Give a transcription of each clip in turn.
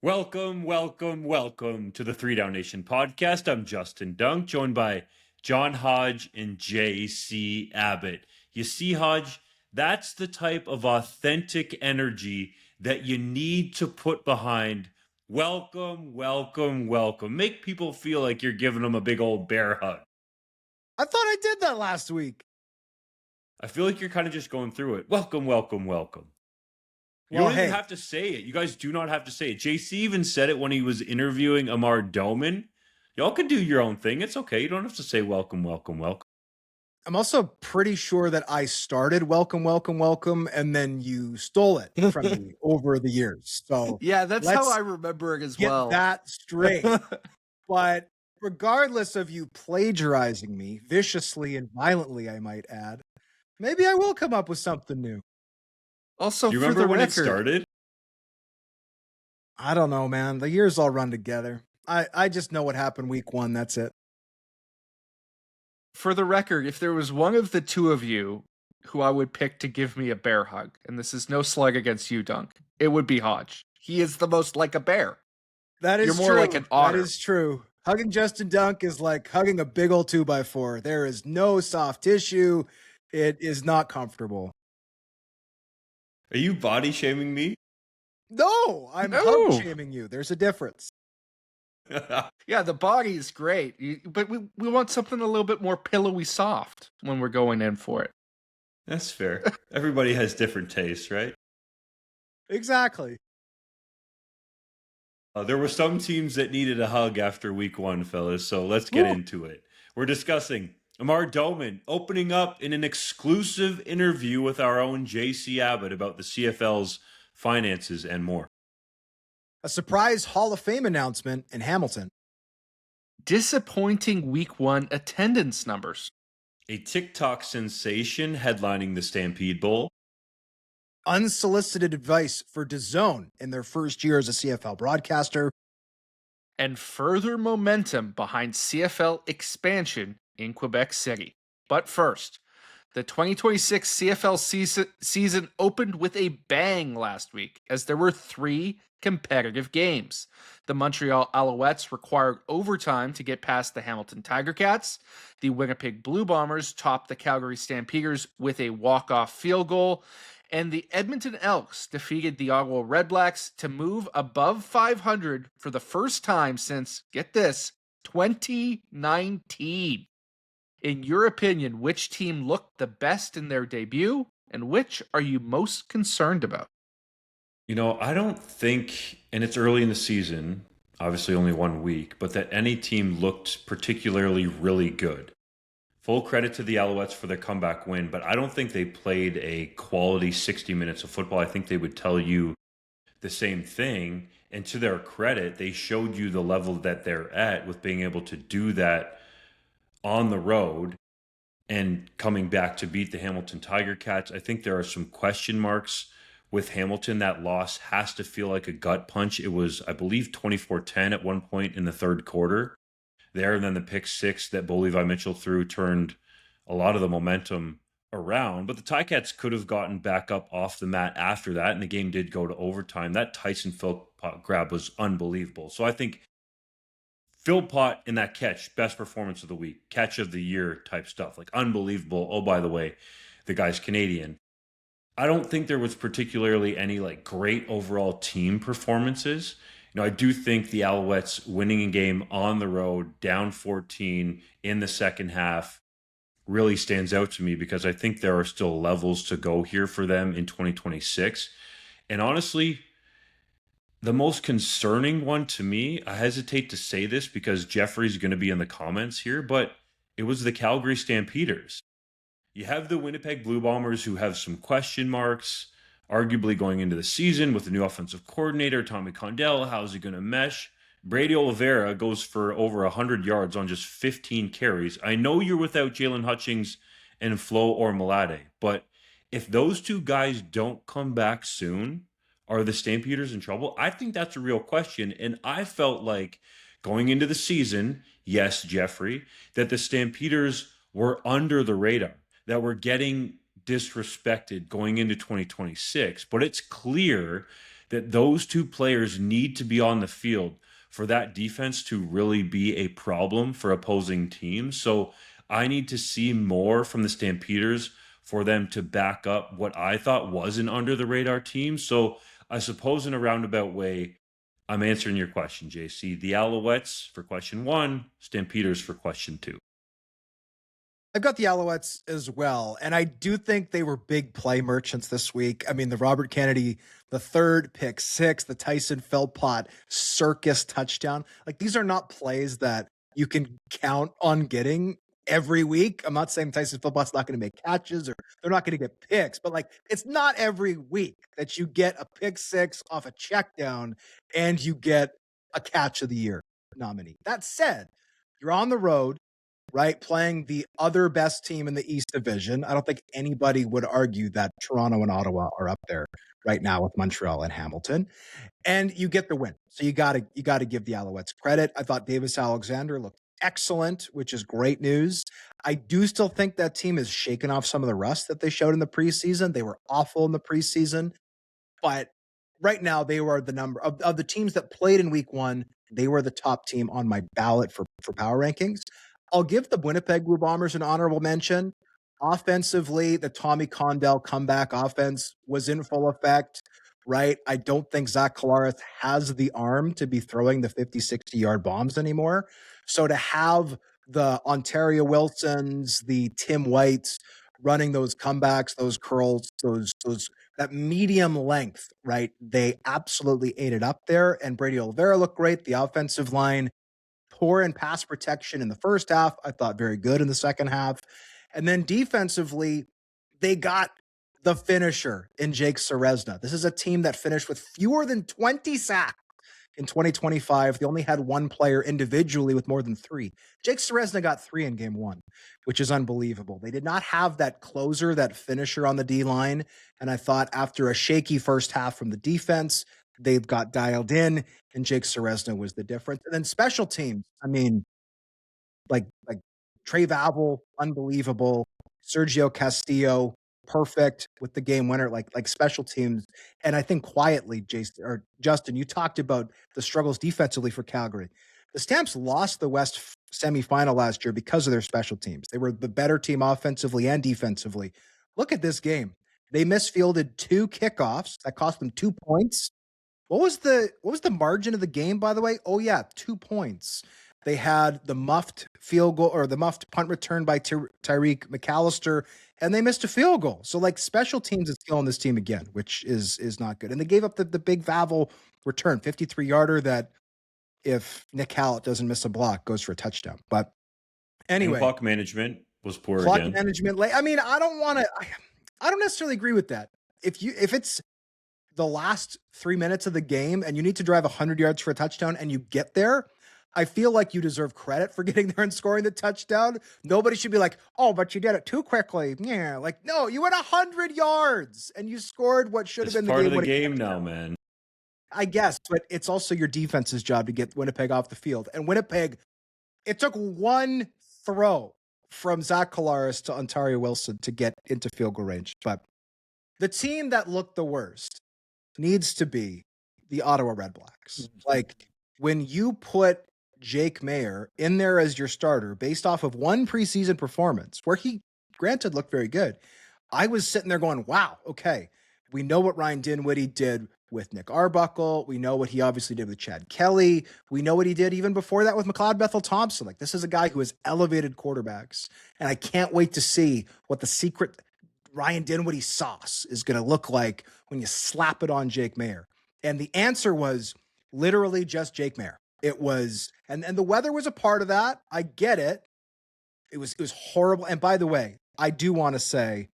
Welcome to the 3DownNation podcast. I'm Justin Dunk, joined by John Hodge and JC Abbott. You see, Hodge, that's the type of authentic energy that you need to put behind welcome. Make people feel like you're giving them a big old bear hug. I thought I did that last week. I feel like you're kind of just going through it. Welcome. You don't even have to say it. You guys do not have to say it. JC even said it when he was interviewing Amar Doman. Y'all can do your own thing. It's okay. You don't have to say welcome. I'm also pretty sure that I started welcome, and then you stole it from me over the years. So yeah, that's how I remember it as well. Get that straight. But regardless of you plagiarizing me viciously and violently, I might add, maybe I will come up with something new. Also, do you remember when it started? I don't know, man. The years all run together. I just know what happened week one. That's it. For the record, if there was one of the two of you who I would pick to give me a bear hug, and this is no slug against you, Dunk, it would be Hodge. He is the most like a bear. That is You're more like an otter. That is true. Hugging Justin Dunk is like hugging a big old 2x4. There is no soft tissue. It is not comfortable. Are you body shaming me? No, I'm hug shaming you. There's a difference. Yeah, the body is great, but we want something a little bit more pillowy soft when we're going in for it. That's fair. Everybody has different tastes, right? Exactly. There were some teams that needed a hug after week one, fellas, so let's get into it. We're discussing Amar Doman opening up in an exclusive interview with our own JC Abbott about the CFL's finances and more. A surprise Hall of Fame announcement in Hamilton. Disappointing week one attendance numbers. A TikTok sensation headlining the Stampede Bowl. Unsolicited advice for DAZN in their first year as a CFL broadcaster. And further momentum behind CFL expansion in Quebec City. But first, the 2026 CFL season opened with a bang last week as there were 3 competitive games. The Montreal Alouettes required overtime to get past the Hamilton Tiger Cats. The Winnipeg Blue Bombers topped the Calgary Stampeders with a walk-off field goal. And the Edmonton Elks defeated the Ottawa Redblacks to move above 500 for the first time since, get this, 2019. In your opinion, which team looked the best in their debut, and which are you most concerned about? You know, I don't think, and it's early in the season, obviously only 1 week, but that any team looked particularly really good. Full credit to the Alouettes for their comeback win, but I don't think they played a quality 60 minutes of football. I think they would tell you the same thing. And to their credit, they showed you the level that they're at with being able to do that on the road and coming back to beat the Hamilton Tiger Cats. I think there are some question marks with Hamilton. That loss has to feel like a gut punch. It was, I believe, 24-10 at one point in the third quarter there. And then the pick 6 that Bo Levi Mitchell threw turned a lot of the momentum around. But the Ticats could have gotten back up off the mat after that, and the game did go to overtime. That Tyson Philpott grab was unbelievable. So I think Philpott in that catch, best performance of the week, catch of the year type stuff, like unbelievable. Oh, by the way, the guy's Canadian. I don't think there was particularly any like great overall team performances. You know, I do think the Alouettes winning a game on the road, down 14 in the second half, really stands out to me because I think there are still levels to go here for them in 2026. And honestly, the most concerning one to me, I hesitate to say this because Jeffrey's going to be in the comments here, but it was the Calgary Stampeders. You have the Winnipeg Blue Bombers who have some question marks, arguably going into the season with the new offensive coordinator, Tommy Condell. How's he going to mesh? Brady Oliveira goes for over 100 yards on just 15 carries. I know you're without Jalen Hutchings and Flo Ormalade, but if those two guys don't come back soon, are the Stampeders in trouble? I think that's a real question. And I felt like going into the season, yes, Jeffrey, that the Stampeders were under the radar, that we're getting disrespected going into 2026. But it's clear that those two players need to be on the field for that defense to really be a problem for opposing teams. So I need to see more from the Stampeders for them to back up what I thought was an under the radar team. So I suppose in a roundabout way, I'm answering your question, JC. The Alouettes for question 1, Stampeders for question 2. I've got the Alouettes as well, and I do think they were big play merchants this week. I mean, the Robert Kennedy, the third pick six, the Tyson Philpott circus touchdown. Like, these are not plays that you can count on getting every week. I'm not saying Tyson Philpott's not going to make catches or they're not going to get picks, but like, it's not every week that you get a pick six off a check down and you get a catch of the year nominee. That said, you're on the road, right? Playing the other best team in the East Division. I don't think anybody would argue that Toronto and Ottawa are up there right now with Montreal and Hamilton. And you get the win. So you gotta give the Alouettes credit. I thought Davis Alexander looked excellent, which is great news. I do still think that team is shaking off some of the rust that they showed in the preseason. They were awful in the preseason, but right now they were the number of the teams that played in week one. They were the top team on my ballot for power rankings. I'll give the Winnipeg Blue Bombers an honorable mention. Offensively, the Tommy Condell comeback offense was in full effect, right? I don't think Zach Collaros has the arm to be throwing the 50, 60-yard bombs anymore. So to have the Ontario Wilsons, the Tim Whites running those comebacks, those curls, those that medium length, right? They absolutely ate it up there. And Brady Oliveira looked great. The offensive line, poor in pass protection in the first half. I thought very good in the second half. And then defensively, they got the finisher in Jake Ceresna. This is a team that finished with fewer than 20 sacks in 2025. They only had one player individually with more than 3. Jake Ceresna got 3 in game 1, which is unbelievable. They did not have that closer, that finisher on the D-line. And I thought after a shaky first half from the defense, they've got dialed in, and Jake Ceresna was the difference. And then special teams, I mean, like Trey Vavel, unbelievable. Sergio Castillo, perfect with the game winner, like special teams. And I think quietly, Jason or Justin, you talked about the struggles defensively for Calgary. The Stamps lost the West semifinal last year because of their special teams. They were the better team offensively and defensively. Look at this game. They misfielded 2 kickoffs that cost them 2 points. What was the margin of the game, by the way? Oh yeah, 2 points. They had the muffed field goal or the muffed punt return by Tyreek McAllister, and they missed a field goal. So like special teams is killing this team again, which is not good. And they gave up the big Vavel return, 53-yarder that if Nick Hallett doesn't miss a block, goes for a touchdown. But anyway, and clock management was poor clock again. management. I mean, I don't necessarily agree with that. If it's the last 3 minutes of the game and you need to drive 100 yards for a touchdown and you get there, I feel like you deserve credit for getting there and scoring the touchdown. Nobody should be like, oh, but you did it too quickly. Yeah, like, no, you went 100 yards and you scored what should have been part the of the game now, man. I guess, but it's also your defense's job to get Winnipeg off the field. And Winnipeg, it took one throw from Zach Collaros to Ontario Wilson to get into field goal range. But the team that looked the worst needs to be the Ottawa Redblacks. Like, when you put Jake Maier in there as your starter based off of one preseason performance where he granted looked very good, I was sitting there going, wow, okay, we know what Ryan Dinwiddie did with Nick Arbuckle. We know what he obviously did with Chad Kelly. We know what he did even before that with McLeod Bethel-Thompson. Like, this is a guy who has elevated quarterbacks, and I can't wait to see what the secret Ryan Dinwiddie sauce is going to look like when you slap it on Jake Maier. And the answer was literally just Jake Maier. It was, and the weather was a part of that. I get it. It was horrible. And by the way, I do want to say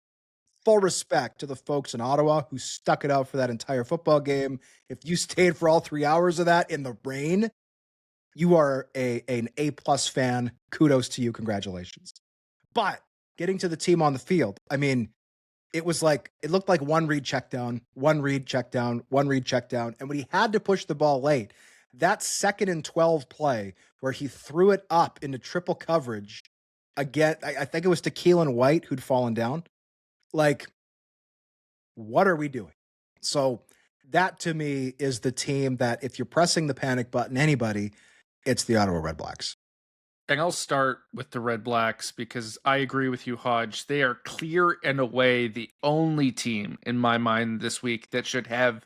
full respect to the folks in Ottawa who stuck it out for that entire football game. If you stayed for all 3 hours of that in the rain, you are an A+ fan. Kudos to you. Congratulations. But getting to the team on the field, I mean, it looked like one read check down, one read check down, one read check down. And when he had to push the ball late, that 2nd and 12 play where he threw it up into triple coverage again, I think it was to Keelan White who'd fallen down. Like, what are we doing? So that to me is the team that if you're pressing the panic button, anybody, it's the Ottawa Red Blacks. And I'll start with the Red Blacks because I agree with you, Hodge. They are clear and away the only team in my mind this week that should have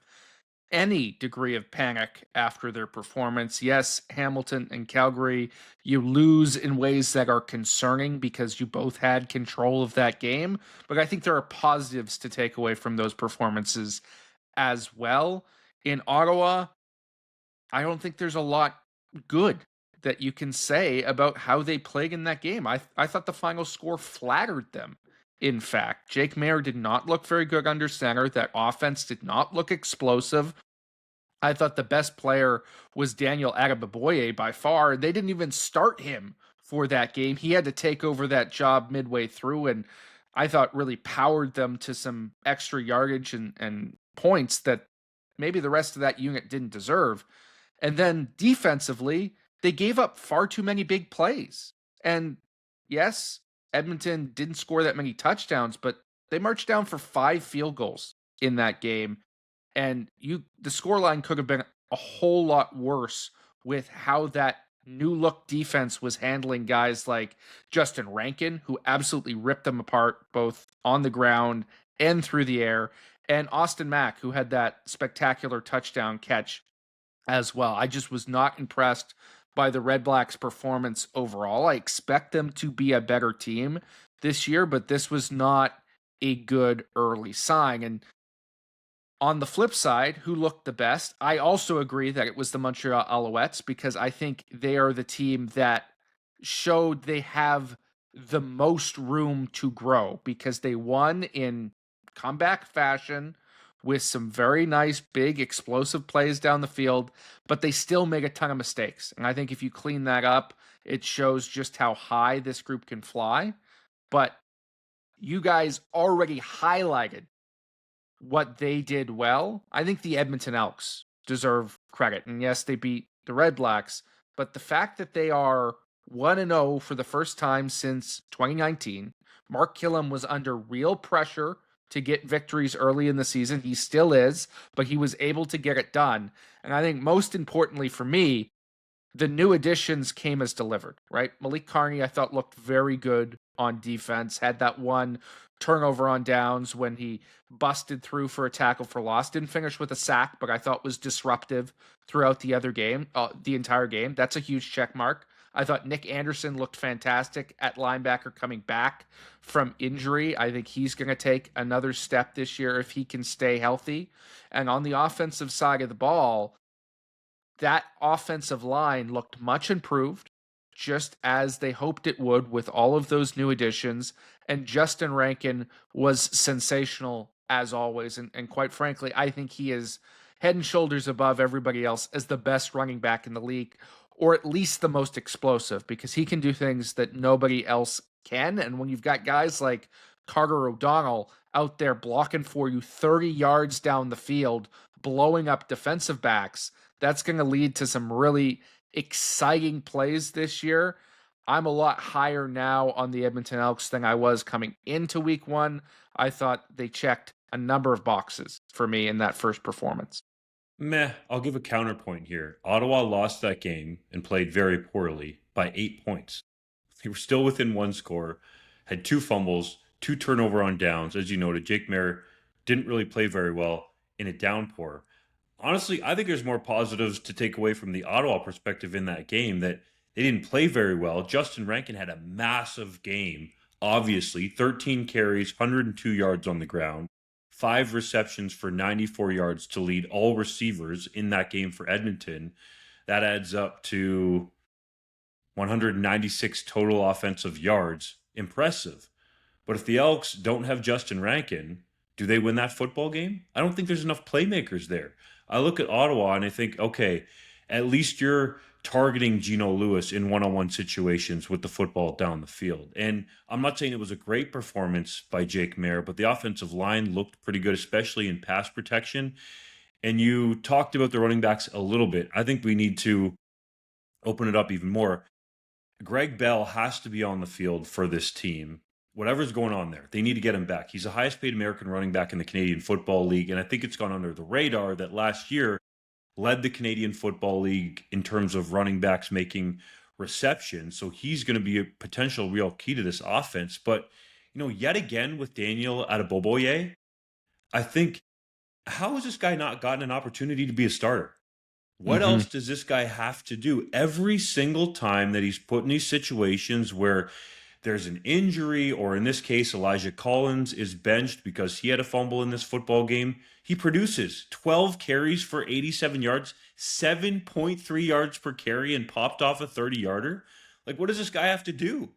any degree of panic after their performance. Yes, Hamilton and Calgary, you lose in ways that are concerning because you both had control of that game. But I think there are positives to take away from those performances as well. In Ottawa, I don't think there's a lot good that you can say about how they played in that game. I thought the final score flattered them. In fact, Jake Maier did not look very good under center. That offense did not look explosive. I thought the best player was Daniel Adeboboye by far. They didn't even start him for that game. He had to take over that job midway through, and I thought really powered them to some extra yardage and points that maybe the rest of that unit didn't deserve. And then defensively, they gave up far too many big plays. And yes, Edmonton didn't score that many touchdowns, but they marched down for 5 field goals in that game. And the scoreline could have been a whole lot worse with how that new look defense was handling guys like Justin Rankin, who absolutely ripped them apart both on the ground and through the air, and Austin Mack, who had that spectacular touchdown catch as well. I just was not impressed by the Red Blacks' performance overall. I expect them to be a better team this year, but this was not a good early sign. And on the flip side, who looked the best? I also agree that it was the Montreal Alouettes because I think they are the team that showed they have the most room to grow because they won in comeback fashion with some very nice, big, explosive plays down the field, but they still make a ton of mistakes. And I think if you clean that up, it shows just how high this group can fly. But you guys already highlighted what they did well. I think the Edmonton Elks deserve credit. And yes, they beat the Red Blacks, but the fact that they are 1-0 for the first time since 2019, Mark Killam was under real pressure to get victories early in the season. He still is, but he was able to get it done. And I think most importantly for me, the new additions came as delivered, right? Malik Carney, I thought, looked very good on defense, had that one turnover on downs when he busted through for a tackle for loss. Didn't finish with a sack, but I thought was disruptive throughout the entire game. That's a huge check mark. I thought Nick Anderson looked fantastic at linebacker coming back from injury. I think he's going to take another step this year if he can stay healthy. And on the offensive side of the ball, that offensive line looked much improved, just as they hoped it would with all of those new additions. And Justin Rankin was sensational as always. And quite frankly, I think he is head and shoulders above everybody else as the best running back in the league, or at least the most explosive, because he can do things that nobody else can. And when you've got guys like Carter O'Donnell out there blocking for you 30 yards down the field, blowing up defensive backs, that's going to lead to some really exciting plays this year. I'm a lot higher now on the Edmonton Elks than I was coming into week one. I thought they checked a number of boxes for me in that first performance. Meh, I'll give a counterpoint here. Ottawa lost that game and played very poorly by 8 points. They were still within one score, had 2 fumbles, 2 turnover on downs. As you noted, Jake Maier didn't really play very well in a downpour. Honestly, I think there's more positives to take away from the Ottawa perspective in that game, that they didn't play very well. Justin Rankin had a massive game, obviously. 13 carries, 102 yards on the ground, 5 receptions for 94 yards to lead all receivers in that game for Edmonton. That adds up to 196 total offensive yards. Impressive. But if the Elks don't have Justin Rankin, do they win that football game? I don't think there's enough playmakers there. I look at Ottawa and I think, okay, at least you're targeting Geno Lewis in one-on-one situations with the football down the field. And I'm not saying it was a great performance by Jake Maier, but the offensive line looked pretty good, especially in pass protection. And you talked about the running backs a little bit. I think we need to open it up even more. Greg Bell has to be on the field for this team. whatever's going on there, they need to get him back. He's the highest paid American running back in the Canadian Football League. And I think it's gone under the radar that last year led the Canadian Football League in terms of running backs making receptions. So he's going to be a potential real key to this offense. But, yet again with Daniel Adeboboye, I think, how has this guy not gotten an opportunity to be a starter? What else does this guy have to do? Every single time that he's put in these situations where there's an injury, or in this case, Elijah Collins is benched because he had a fumble in this football game, he produces 12 carries for 87 yards, 7.3 yards per carry, and popped off a 30-yarder. Like, what does this guy have to do?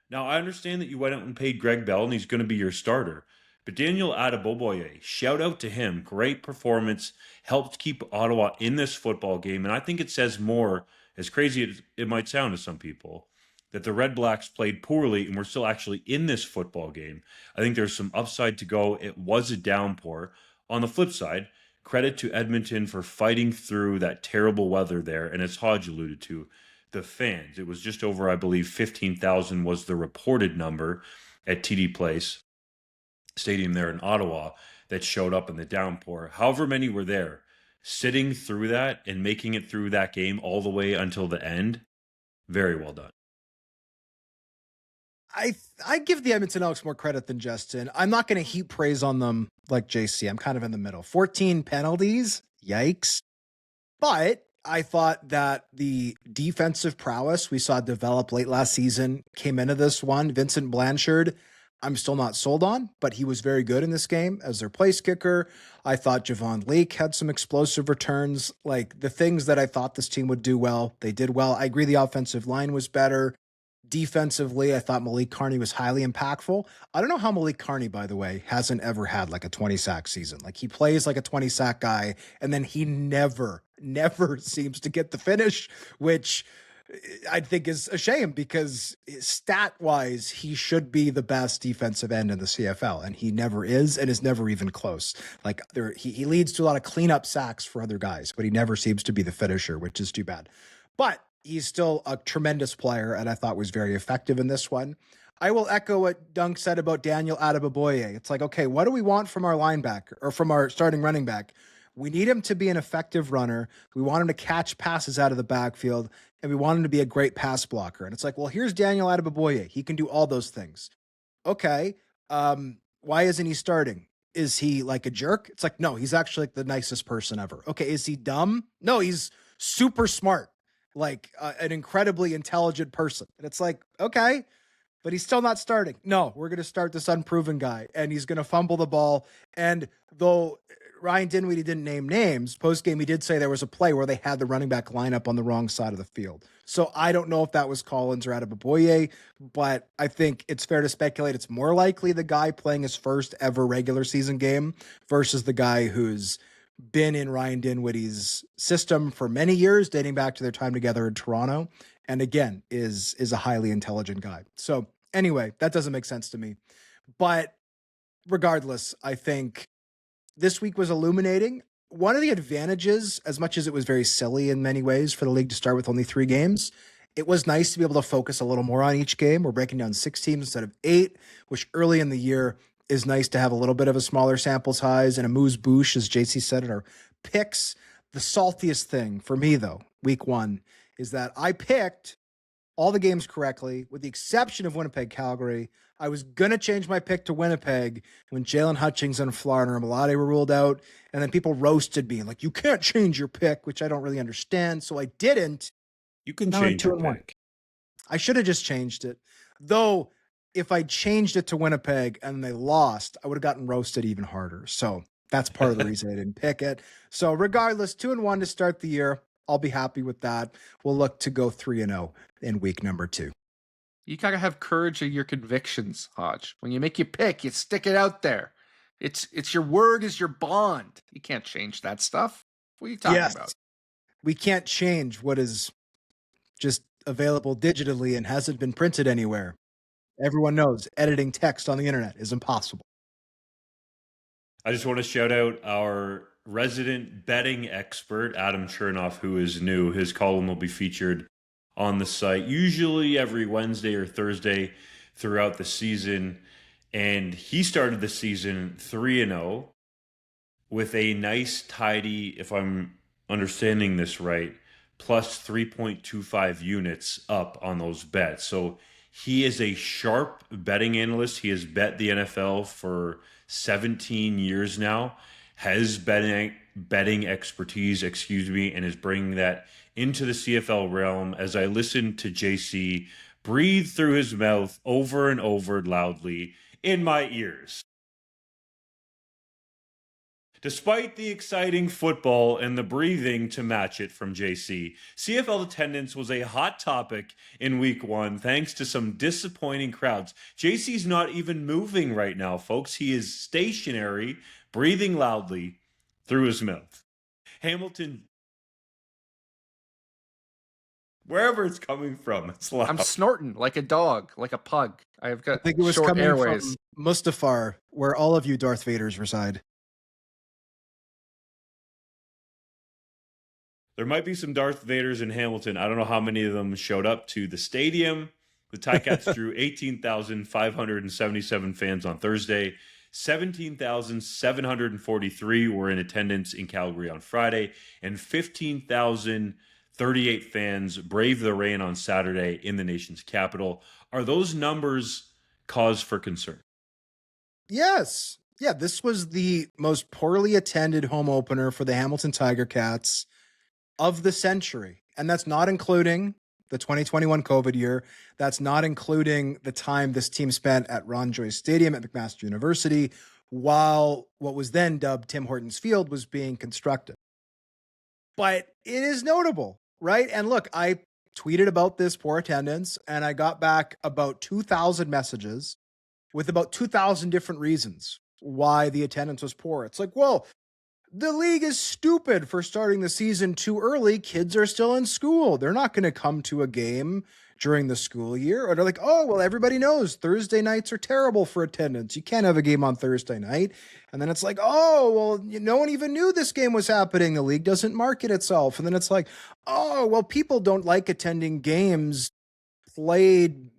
Now, I understand that you went out and paid Greg Bell, and he's going to be your starter. But Daniel Adeboboye, shout out to him. Great performance, helped keep Ottawa in this football game. And I think it says more, as crazy as it might sound to some people, that the Red Blacks played poorly and we're still actually in this football game. I think there's some upside to go. It was a downpour. On the flip side, credit to Edmonton for fighting through that terrible weather there. And as Hodge alluded to, the fans, it was just over, I believe, 15,000 was the reported number at TD Place Stadium there in Ottawa that showed up in the downpour. However many were there, sitting through that and making it through that game all the way until the end, very well done. I give the Edmonton Elks more credit than Justin. I'm not going to heap praise on them like JC. I'm kind of in the middle. 14 penalties. Yikes. But I thought that the defensive prowess we saw develop late last season came into this one. Vincent Blanchard, I'm still not sold on, but he was very good in this game as their place kicker. I thought Javon Leake had some explosive returns. Like, the things that I thought this team would do well, they did well. I agree the offensive line was better. Defensively, I thought Malik Carney was highly impactful. I don't know how Malik Carney, by the way, hasn't ever had like a 20-sack season. Like, he plays like a 20-sack guy, and then he never seems to get the finish, which I think is a shame because stat-wise, he should be the best defensive end in the CFL, and he never is and is never even close. Like, he leads to a lot of cleanup sacks for other guys, but he never seems to be the finisher, which is too bad. But he's still a tremendous player, and I thought was very effective in this one. I will echo what Dunk said about Daniel Adeboboye. It's like, okay, what do we want from our linebacker or from our starting running back? We need him to be an effective runner. We want him to catch passes out of the backfield, and we want him to be a great pass blocker. And it's like, well, here's Daniel Adeboboye. He can do all those things. Okay, why isn't he starting? Is he like a jerk? It's like, no, he's actually like the nicest person ever. Okay, is he dumb? No, he's super smart. Like an incredibly intelligent person. And it's like, okay, but he's still not starting. No, we're going to start this unproven guy, and he's going to fumble the ball. And though Ryan Dinwiddie didn't name names, post-game he did say there was a play where they had the running back line up on the wrong side of the field. So I don't know if that was Collins or Adeboboye, but I think it's fair to speculate it's more likely the guy playing his first ever regular season game versus the guy who's been in Ryan Dinwiddie's system for many years, dating back to their time together in Toronto, and again, is a highly intelligent guy. So anyway, that doesn't make sense to me. But regardless, I think this week was illuminating. One of the advantages, as much as it was very silly in many ways for the league to start with only 3 games, it was nice to be able to focus a little more on each game. We're breaking down 6 teams instead of 8, which early in the year is nice to have a little bit of a smaller sample size and a amuse-bouche, as JC said in our picks. The saltiest thing for me, though, week 1, is that I picked all the games correctly, with the exception of Winnipeg-Calgary. I was going to change my pick to Winnipeg when Jalen Hutchings and Florida Malade were ruled out, and then people roasted me, like, you can't change your pick, which I don't really understand, so I didn't. You can change your pick. I should have just changed it. Though, if I changed it to Winnipeg and they lost, I would have gotten roasted even harder. So that's part of the reason I didn't pick it. So regardless, 2-1 to start the year. I'll be happy with that. We'll look to go 3-0 in week number 2. You gotta have courage of your convictions, Hodge. When you make your pick, you stick it out there. It's your word is your bond. You can't change that stuff. What are you talking about? We can't change what is just available digitally and hasn't been printed anywhere. Everyone knows editing text on the internet is impossible. I just want to shout out our resident betting expert, Adam Chernoff, who is new. His column will be featured on the site, usually every Wednesday or Thursday throughout the season. And he started the season 3-0 with a nice, tidy, if I'm understanding this right, plus 3.25 units up on those bets. So he is a sharp betting analyst. He has bet the NFL for 17 years now, has betting expertise, and is bringing that into the CFL realm. As I listen to JC breathe through his mouth over and over loudly in my ears. Despite the exciting football and the breathing to match it from JC, CFL attendance was a hot topic in week 1 thanks to some disappointing crowds. JC's not even moving right now, folks. He is stationary, breathing loudly through his mouth. Hamilton, wherever it's coming from, it's loud. I'm snorting like a dog, like a pug. I've got I think it was short coming airways. from Mustafar, where all of you Darth Vaders reside. There might be some Darth Vaders in Hamilton. I don't know how many of them showed up to the stadium. The Ticats drew 18,577 fans on Thursday. 17,743 were in attendance in Calgary on Friday, and 15,038 fans braved the rain on Saturday in the nation's capital. Are those numbers cause for concern? Yes. Yeah, this was the most poorly attended home opener for the Hamilton Tiger Cats of the century. And that's not including the 2021 COVID year. That's not including the time this team spent at Ron Joyce Stadium at McMaster University while what was then dubbed Tim Hortons Field was being constructed. But it is notable, right? And look, I tweeted about this poor attendance and I got back about 2,000 messages with about 2,000 different reasons why the attendance was poor. It's like, well, the league is stupid for starting the season too early. Kids are still in school. They're not going to come to a game during the school year. Or they're like, oh, well, everybody knows Thursday nights are terrible for attendance. You can't have a game on Thursday night. And then it's like, oh, well, no one even knew this game was happening. The league doesn't market itself. And then it's like, oh, well, people don't like attending games played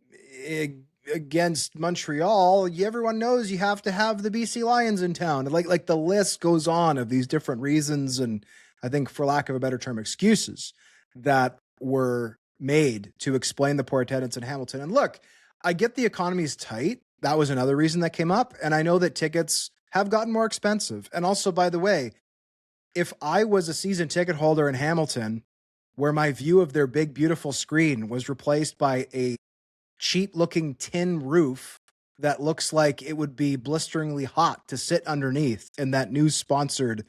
against Montreal. Everyone knows you have to have the BC Lions in town. Like the list goes on of these different reasons, and I think, for lack of a better term, excuses that were made to explain the poor attendance in Hamilton. And look, I get the economy's tight. That was another reason that came up. And I know that tickets have gotten more expensive. And also, by the way, if I was a season ticket holder in Hamilton, where my view of their big, beautiful screen was replaced by a cheap-looking tin roof that looks like it would be blisteringly hot to sit underneath in that news-sponsored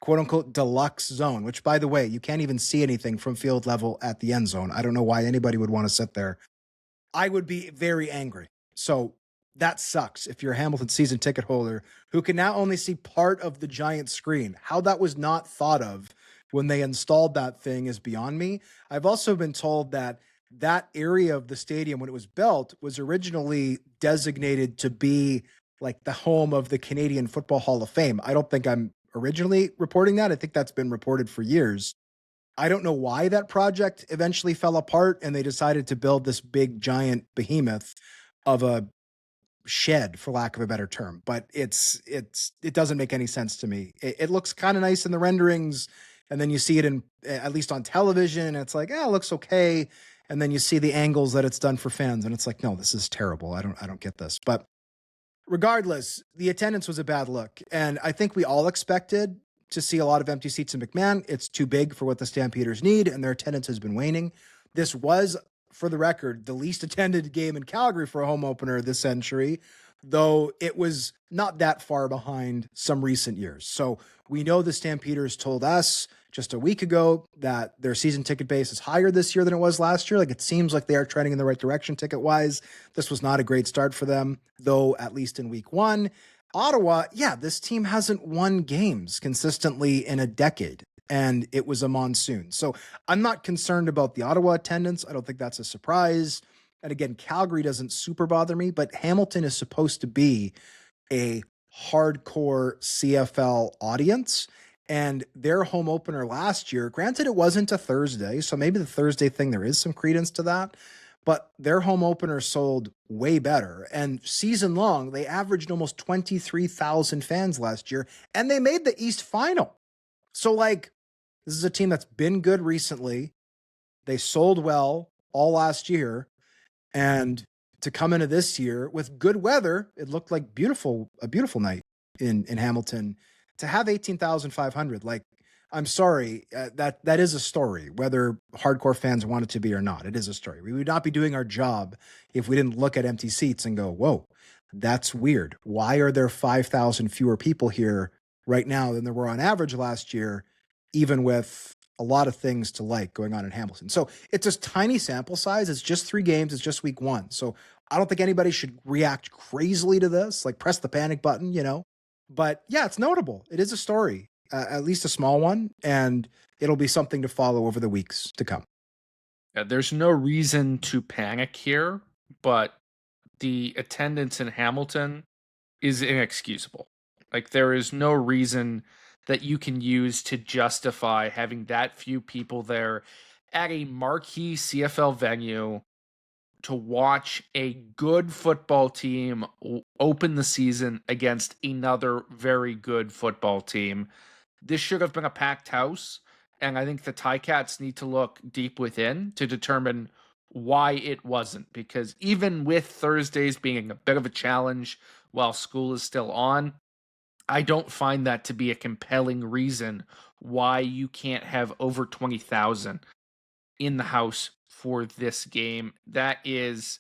quote-unquote deluxe zone, which, by the way, you can't even see anything from field level at the end zone. I don't know why anybody would want to sit there. I would be very angry. So that sucks if you're a Hamilton season ticket holder who can now only see part of the giant screen. How that was not thought of when they installed that thing is beyond me. I've also been told that that area of the stadium, when it was built, was originally designated to be like the home of the Canadian Football Hall of Fame. I don't think I'm originally reporting that. I think that's been reported for years. I don't know why that project eventually fell apart and they decided to build this big giant behemoth of a shed, for lack of a better term. But it doesn't make any sense to me. It looks kind of nice in the renderings, and then you see it in, at least on television, and it's like, it looks okay. And then you see the angles that it's done for fans, and it's like, no, this is terrible. I don't get this. But regardless, the attendance was a bad look. And I think we all expected to see a lot of empty seats in McMahon. It's too big for what the Stampeders need, and their attendance has been waning. This was, for the record, the least attended game in Calgary for a home opener this century, though it was not that far behind some recent years. So we know the Stampeders told us just a week ago that their season ticket base is higher this year than it was last year. Like, it seems like they are trending in the right direction ticket-wise. This was not a great start for them, though, at least in week 1. Ottawa, this team hasn't won games consistently in a decade, and it was a monsoon. So I'm not concerned about the Ottawa attendance. I don't think that's a surprise. And again, Calgary doesn't super bother me, but Hamilton is supposed to be a hardcore CFL audience. And their home opener last year, granted it wasn't a Thursday, so maybe the Thursday thing, there is some credence to that. but their home opener sold way better. And season long, they averaged almost 23,000 fans last year, and they made the East Final. So, like, this is a team that's been good recently. They sold well all last year. And to come into this year with good weather, it looked like a beautiful night in Hamilton. To have 18,500, like, I'm sorry, that is a story, whether hardcore fans want it to be or not. It is a story. We would not be doing our job if we didn't look at empty seats and go, whoa, that's weird. Why are there 5,000 fewer people here right now than there were on average last year, even with a lot of things to like going on in Hamilton? So it's a tiny sample size. It's just 3 games. It's just week 1. So I don't think anybody should react crazily to this, like press the panic button, But yeah, it's notable. It is a story. At least a small one, and it'll be something to follow over the weeks to come. There's no reason to panic here, but the attendance in Hamilton is inexcusable. Like, there is no reason that you can use to justify having that few people there at a marquee CFL venue to watch a good football team open the season against another very good football team. This should have been a packed house, and I think the Ticats need to look deep within to determine why it wasn't, because even with Thursdays being a bit of a challenge while school is still on, I don't find that to be a compelling reason why you can't have over 20,000 in the house for this game. That is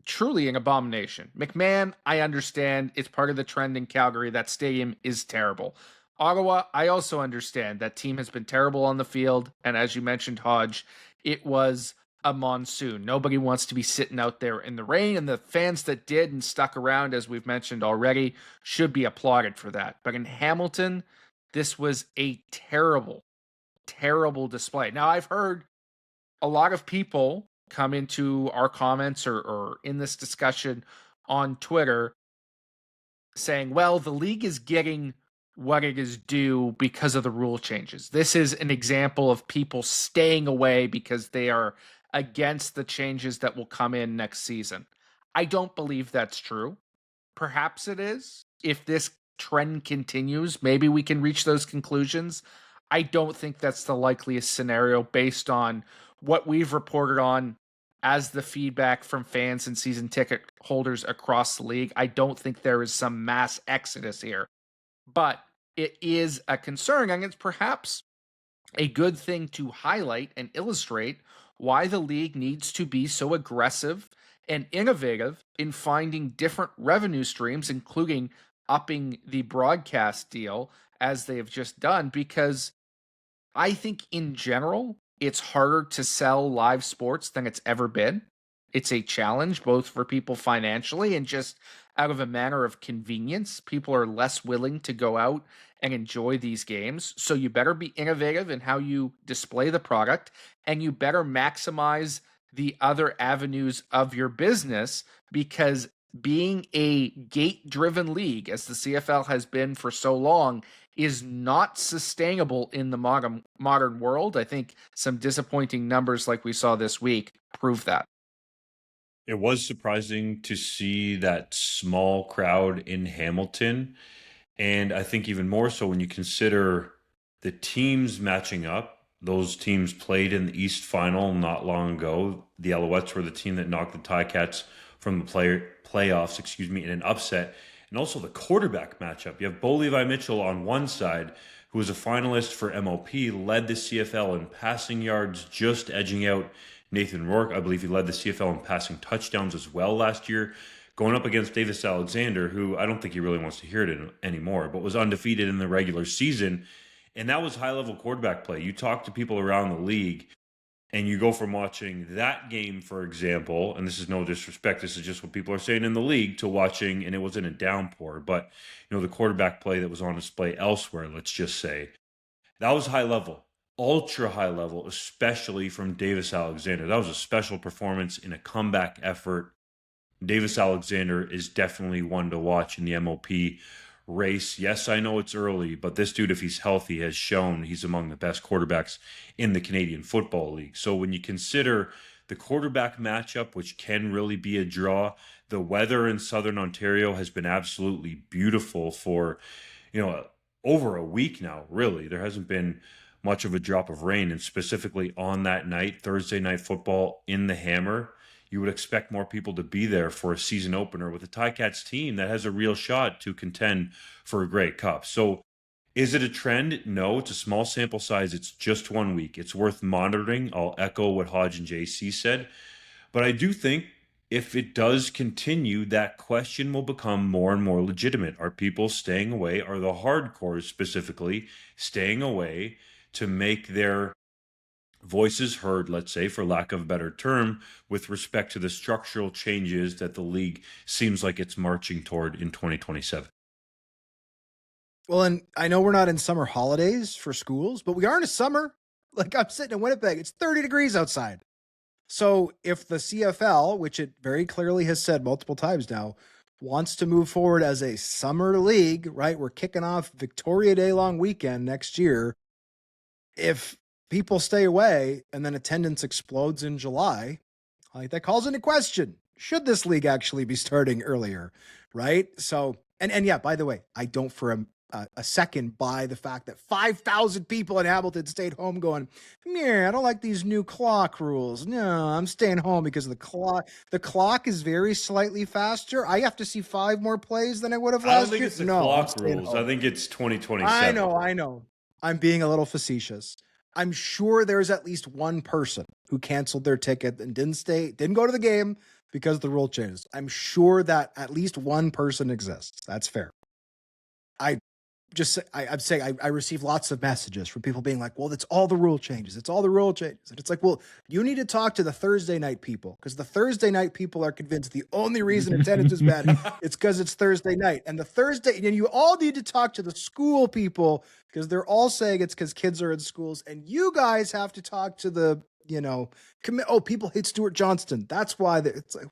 truly an abomination. McMahon, I understand, it's part of the trend in Calgary. That stadium is terrible. Ottawa, I also understand that team has been terrible on the field. And as you mentioned, Hodge, it was a monsoon. Nobody wants to be sitting out there in the rain. And the fans that did and stuck around, as we've mentioned already, should be applauded for that. But in Hamilton, this was a terrible, terrible display. Now, I've heard a lot of people come into our comments or in this discussion on Twitter saying, well, the league is getting what it is due because of the rule changes. This is an example of people staying away because they are against the changes that will come in next season. I don't believe that's true. Perhaps it is. If this trend continues, maybe we can reach those conclusions. I don't think that's the likeliest scenario based on what we've reported on as the feedback from fans and season ticket holders across the league. I don't think there is some mass exodus here. But it is a concern, and it's perhaps a good thing to highlight and illustrate why the league needs to be so aggressive and innovative in finding different revenue streams, including upping the broadcast deal as they have just done, because I think in general, it's harder to sell live sports than it's ever been. It's a challenge both for people financially and just out of a manner of convenience. People are less willing to go out and enjoy these games. So you better be innovative in how you display the product, and you better maximize the other avenues of your business, because being a gate-driven league, as the CFL has been for so long, is not sustainable in the modern world. I think some disappointing numbers like we saw this week prove that. It was surprising to see that small crowd in Hamilton. And I think even more so when you consider the teams matching up. Those teams played in the East Final not long ago. The Alouettes were the team that knocked the Ticats from the playoffs, in an upset. And also the quarterback matchup. You have Bo Levi Mitchell on one side, who was a finalist for MOP, led the CFL in passing yards, just edging out Nathan Rourke. I believe he led the CFL in passing touchdowns as well last year, going up against Davis Alexander, who I don't think he really wants to hear it anymore, but was undefeated in the regular season. And that was high-level quarterback play. You talk to people around the league, and you go from watching that game, for example, and this is no disrespect, this is just what people are saying in the league, to watching, and it wasn't a downpour, but the quarterback play that was on display elsewhere, let's just say, that was high level, ultra high level, especially from Davis Alexander. That was a special performance in a comeback effort. Davis Alexander is definitely one to watch in the MOP race. Yes, I know it's early, but this dude, if he's healthy, has shown he's among the best quarterbacks in the Canadian Football League. So when you consider the quarterback matchup, which can really be a draw. The weather in Southern Ontario has been absolutely beautiful for, over a week now, really. There hasn't been much of a drop of rain, and specifically on that night, Thursday night football in the Hammer, you would expect more people to be there for a season opener with a Ticats team that has a real shot to contend for a Grey Cup. So is it a trend? No, it's a small sample size. It's just 1 week. It's worth monitoring. I'll echo what Hodge and JC said. But I do think if it does continue, that question will become more and more legitimate. Are people staying away? Are the hardcores specifically staying away to make their voices heard, let's say, for lack of a better term, with respect to the structural changes that the league seems like it's marching toward in 2027? Well, and I know we're not in summer holidays for schools, but we are in a summer. Like, I'm sitting in Winnipeg, it's 30 degrees outside. So if the CFL, which it very clearly has said multiple times now, wants to move forward as a summer league, right? We're kicking off Victoria Day long weekend next year. If people stay away and then attendance explodes in July, like, that calls into question, should this league actually be starting earlier, right? So, and yeah, by the way, I don't for a second buy the fact that 5,000 people in Hamilton stayed home going, yeah, I don't like these new clock rules. No, I'm staying home because the clock is very slightly faster. I have to see 5 more plays than I would have last year. I don't think it's the clock rules. Home. I think it's 2027. I know. I'm being a little facetious. I'm sure there's at least one person who canceled their ticket and didn't go to the game because the rule changes. I'm sure that at least one person exists. That's fair. I'm saying I receive lots of messages from people being like, well, it's all the rule changes. It's all the rule changes. And it's like, well, you need to talk to the Thursday night people, because the Thursday night people are convinced the only reason attendance is bad, it's because it's Thursday night. And you all need to talk to the school people, because they're all saying it's because kids are in schools. And you guys have to talk to the, people hate Stuart Johnston. That's why it's like,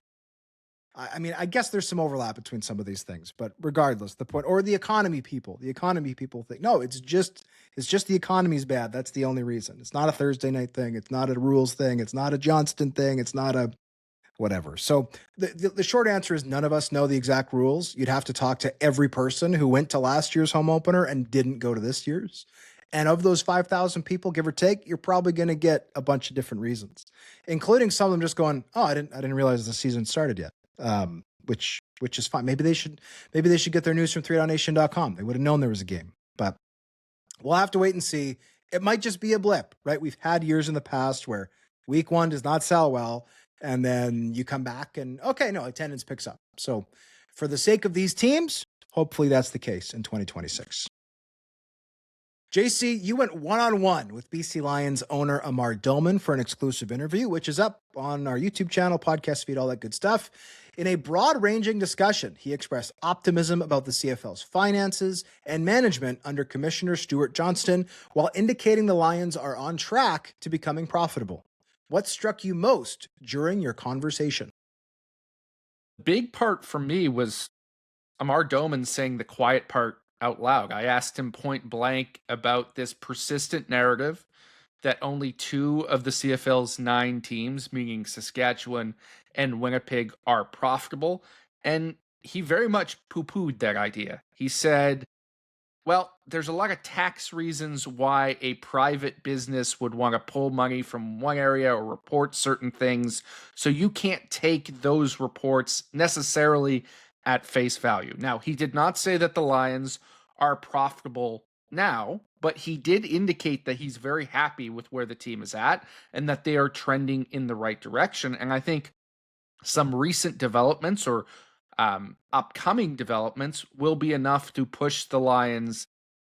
I mean, I guess there's some overlap between some of these things, but regardless, the point, or the economy people think, no, it's just the economy's bad. That's the only reason. It's not a Thursday night thing. It's not a rules thing. It's not a Johnston thing. It's not a whatever. So the short answer is none of us know the exact rules. You'd have to talk to every person who went to last year's home opener and didn't go to this year's. And of those 5,000 people, give or take, you're probably going to get a bunch of different reasons, including some of them just going, oh, I didn't realize the season started yet. Which is fine. Maybe they should get their news from 3DownNation.com. They would have known there was a game, but we'll have to wait and see. It might just be a blip, right? We've had years in the past where week 1 does not sell well, and then you come back and attendance picks up. So for the sake of these teams, hopefully that's the case in 2026. JC, you went one-on-one with BC Lions owner Amar Doman for an exclusive interview, which is up on our YouTube channel, podcast feed, all that good stuff. In a broad-ranging discussion, he expressed optimism about the CFL's finances and management under Commissioner Stuart Johnston, while indicating the Lions are on track to becoming profitable. What struck you most during your conversation? Big part for me was Amar Doman saying the quiet part out loud. I asked him point blank about this persistent narrative that only 2 of the CFL's 9 teams, meaning Saskatchewan and Winnipeg, are profitable. And he very much poo-pooed that idea. He said, well, there's a lot of tax reasons why a private business would want to pull money from one area or report certain things. So you can't take those reports necessarily at face value. Now, he did not say that the Lions are profitable now, but he did indicate that he's very happy with where the team is at and that they are trending in the right direction. And I think some recent developments or upcoming developments will be enough to push the Lions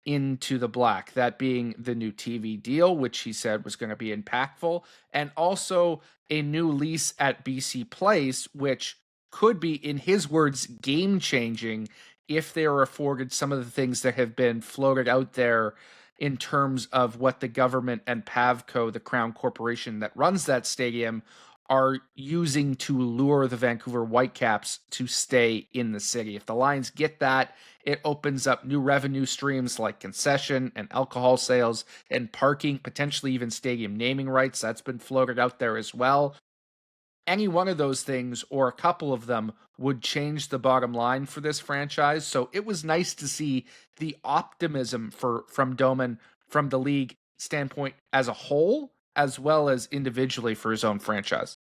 into the black, that being the new TV deal, which he said was going to be impactful, and also a new lease at BC Place, which could be, in his words, game-changing if they are afforded some of the things that have been floated out there in terms of what the government and Pavco, the Crown Corporation that runs that stadium, are using to lure the Vancouver Whitecaps to stay in the city. If the Lions get that, it opens up new revenue streams like concession and alcohol sales and parking, potentially even stadium naming rights. That's been floated out there as well. any one of those things or a couple of them would change the bottom line for this franchise. So it was nice to see the optimism from Doman from the league standpoint as a whole, as well as individually for his own franchise.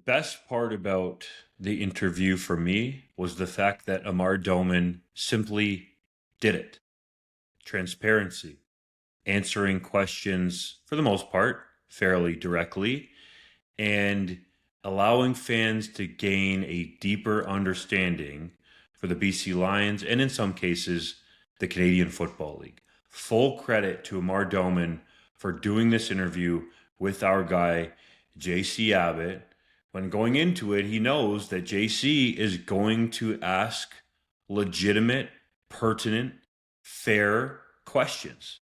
Best part about the interview for me was the fact that Amar Doman simply did it. Transparency, answering questions for the most part fairly directly, and allowing fans to gain a deeper understanding for the BC Lions and in some cases the Canadian Football League. Full credit to Amar Doman for doing this interview with our guy JC Abbott. When going into it, he knows that JC is going to ask legitimate, pertinent, fair questions.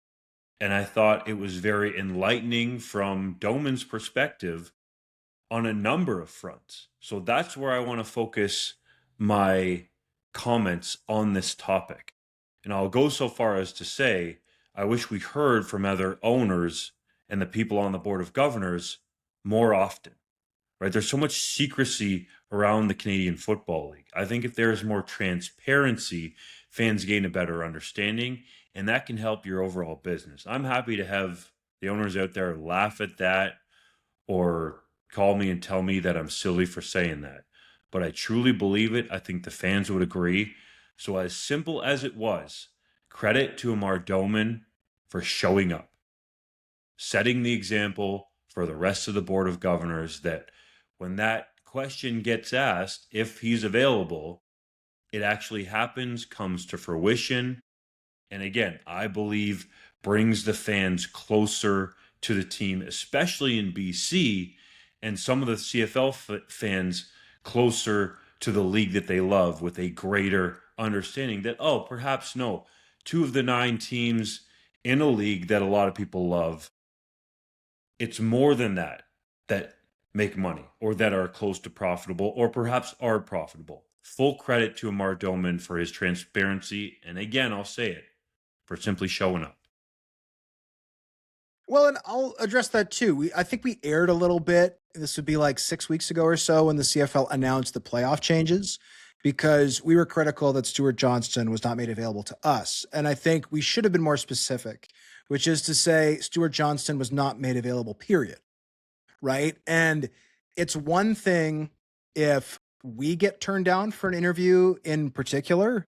And I thought it was very enlightening from Doman's perspective on a number of fronts. So that's where I want to focus my comments on this topic. And I'll go so far as to say, I wish we heard from other owners and the people on the Board of Governors more often. Right? There's so much secrecy around the Canadian Football League. I think if there's more transparency, fans gain a better understanding, and that can help your overall business. I'm happy to have the owners out there laugh at that or call me and tell me that I'm silly for saying that. But I truly believe it. I think the fans would agree. So as simple as it was, credit to Amar Doman for showing up, setting the example for the rest of the Board of Governors that when that question gets asked, if he's available, it actually happens, comes to fruition. And again, I believe brings the fans closer to the team, especially in BC, and some of the CFL fans closer to the league that they love with a greater understanding that, oh, perhaps no, 2 of the 9 teams in a league that a lot of people love, it's more than that make money or that are close to profitable or perhaps are profitable. Full credit to Amar Doman for his transparency. And again, I'll say it, for simply showing up. Well, and I'll address that too. I think we aired a little bit. This would be like 6 weeks ago or so when the CFL announced the playoff changes, because we were critical that Stuart Johnston was not made available to us. And I think we should have been more specific, which is to say Stuart Johnston was not made available, period. Right? And it's one thing if we get turned down for an interview in particular,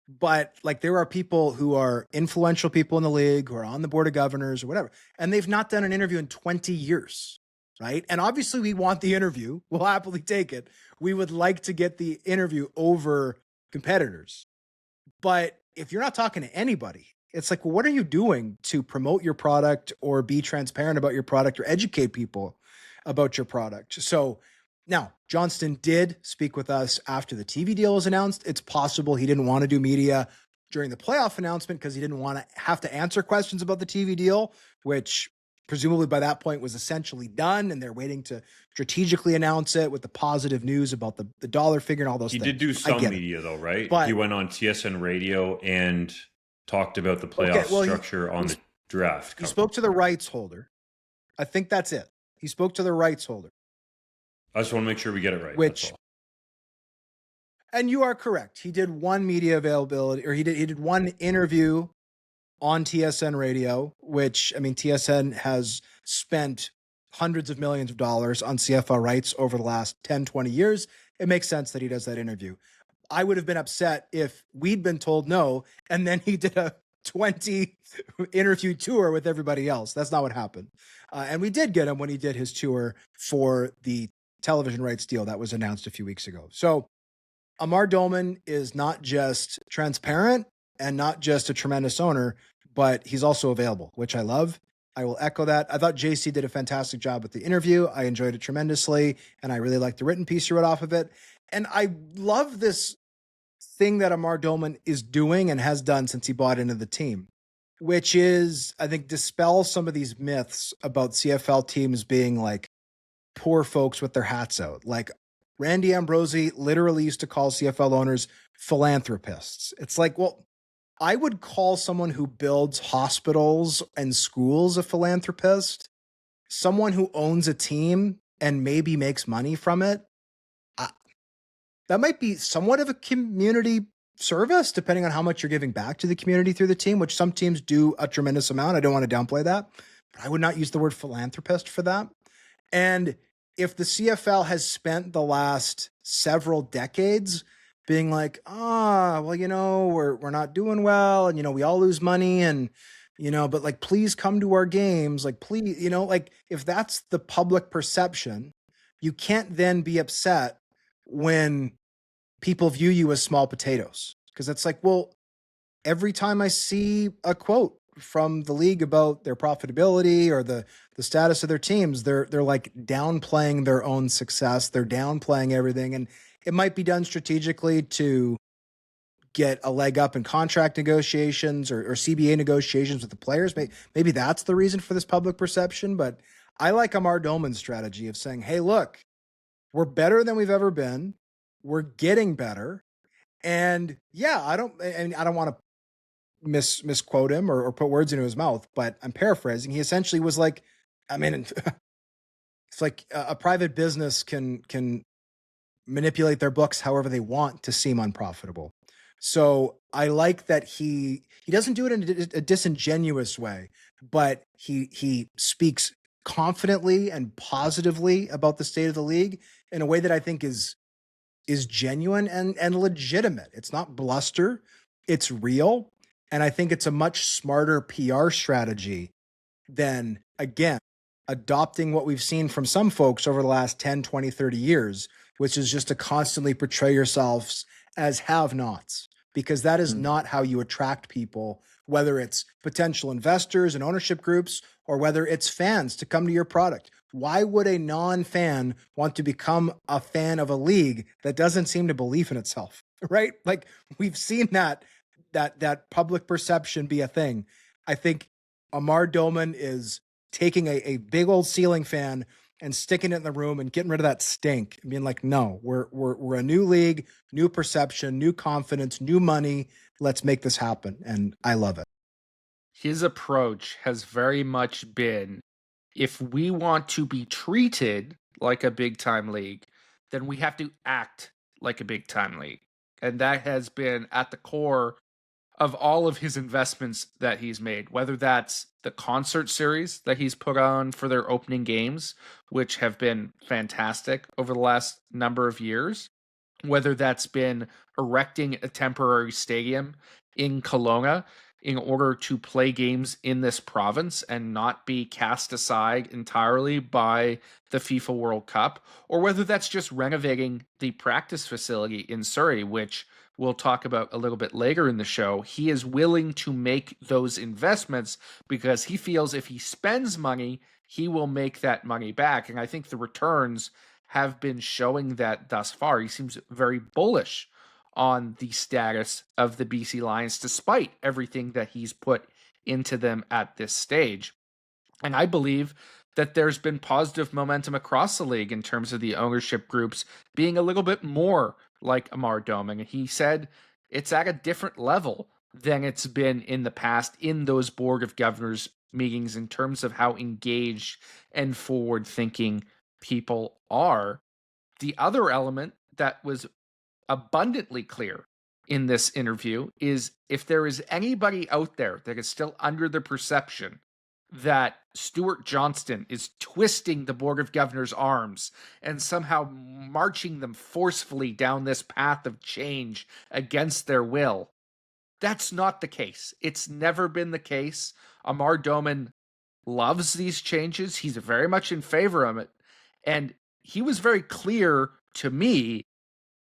but like there are people who are influential people in the league who are on the Board of Governors or whatever, and they've not done an interview in 20 years. Right? And obviously we want the interview. We'll happily take it. We would like to get the interview over competitors. But if you're not talking to anybody, it's like, well, what are you doing to promote your product or be transparent about your product or educate people about your product? So now Johnston did speak with us after the TV deal was announced. It's possible he didn't want to do media during the playoff announcement because he didn't want to have to answer questions about the TV deal, which presumably by that point was essentially done, and they're waiting to strategically announce it with the positive news about the dollar figure and all those things. He did do some media though, right? But he went on TSN radio and talked about the playoff structure on the draft. He spoke to the rights holder. I think that's it. He spoke to the rights holder. I just want to make sure we get it right. And you are correct. He did one media availability, or he did one interview on TSN radio, which, I mean, TSN has spent hundreds of millions of dollars on CFL rights over the last 10, 20 years. It makes sense that he does that interview. I would have been upset if we'd been told no, and then he did a 20 interview tour with everybody else. That's not what happened. And we did get him when he did his tour for the television rights deal that was announced a few weeks ago. So Amar Doman is not just transparent and not just a tremendous owner, but he's also available, which I love. I will echo that. I thought JC did a fantastic job with the interview. I enjoyed it tremendously, and I really liked the written piece you wrote off of it. And I love this thing that Amar Doman is doing and has done since he bought into the team, which is, I think, dispel some of these myths about CFL teams being like poor folks with their hats out. Like Randy Ambrosie literally used to call CFL owners philanthropists. It's like, well, I would call someone who builds hospitals and schools a philanthropist. Someone who owns a team and maybe makes money from it, that might be somewhat of a community service, depending on how much you're giving back to the community through the team, which some teams do a tremendous amount. I don't want to downplay that, but I would not use the word philanthropist for that. And if the CFL has spent the last several decades being like, well, we're not doing well, and we all lose money, and but like, please come to our games, like, please, like, if that's the public perception, you can't then be upset when people view you as small potatoes, because it's like, well, every time I see a quote from the league about their profitability or the status of their teams, they're like downplaying their own success. They're downplaying everything. And it might be done strategically to get a leg up in contract negotiations or CBA negotiations with the players. Maybe that's the reason for this public perception. But I like Amar Doman's strategy of saying, hey, look, we're better than we've ever been. We're getting better. And yeah, I don't want to misquote him or put words into his mouth, but I'm paraphrasing. He essentially was like, it's like a private business can manipulate their books however they want to seem unprofitable. So I like that he doesn't do it in a disingenuous way, but he speaks confidently and positively about the state of the league in a way that I think is genuine and legitimate. It's not bluster, it's real. And I think it's a much smarter PR strategy than, again, adopting what we've seen from some folks over the last 10, 20, 30 years, which is just to constantly portray yourselves as have-nots, because that is not how you attract people, whether it's potential investors and ownership groups or whether it's fans to come to your product. Why would a non-fan want to become a fan of a league that doesn't seem to believe in itself, right? Like, we've seen that public perception be a thing. I think Amar Doman is taking a big old ceiling fan and sticking it in the room and getting rid of that stink and being like, no, we're a new league, new perception, new confidence, new money. Let's make this happen. And I love it. His approach has very much been, if we want to be treated like a big time league, then we have to act like a big time league. And that has been at the core of all of his investments that he's made, whether that's the concert series that he's put on for their opening games, which have been fantastic over the last number of years, whether that's been erecting a temporary stadium in Kelowna in order to play games in this province and not be cast aside entirely by the FIFA World Cup, or whether that's just renovating the practice facility in Surrey, which we'll talk about a little bit later in the show. He is willing to make those investments because he feels if he spends money, he will make that money back. And I think the returns have been showing that thus far. He seems very bullish on the status of the BC Lions, despite everything that he's put into them at this stage. And I believe that there's been positive momentum across the league in terms of the ownership groups being a little bit more like Amar Doman. And he said it's at a different level than it's been in the past in those Board of Governors meetings in terms of how engaged and forward-thinking people are. The other element that was abundantly clear in this interview is, if there is anybody out there that is still under the perception that Stuart Johnston is twisting the Board of Governors' arms and somehow marching them forcefully down this path of change against their will, that's not the case. It's never been the case. Amar Doman loves these changes. He's very much in favor of it. And he was very clear to me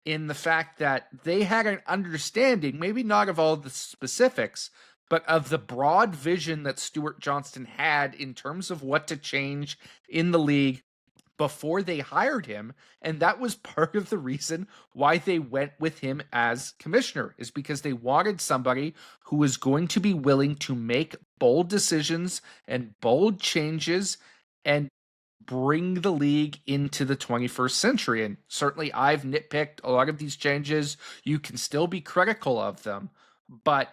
in the fact that they had an understanding, maybe not of all the specifics, but of the broad vision that Stuart Johnston had in terms of what to change in the league before they hired him. And that was part of the reason why they went with him as commissioner, is because they wanted somebody who was going to be willing to make bold decisions and bold changes and bring the league into the 21st century. And certainly I've nitpicked a lot of these changes. You can still be critical of them, but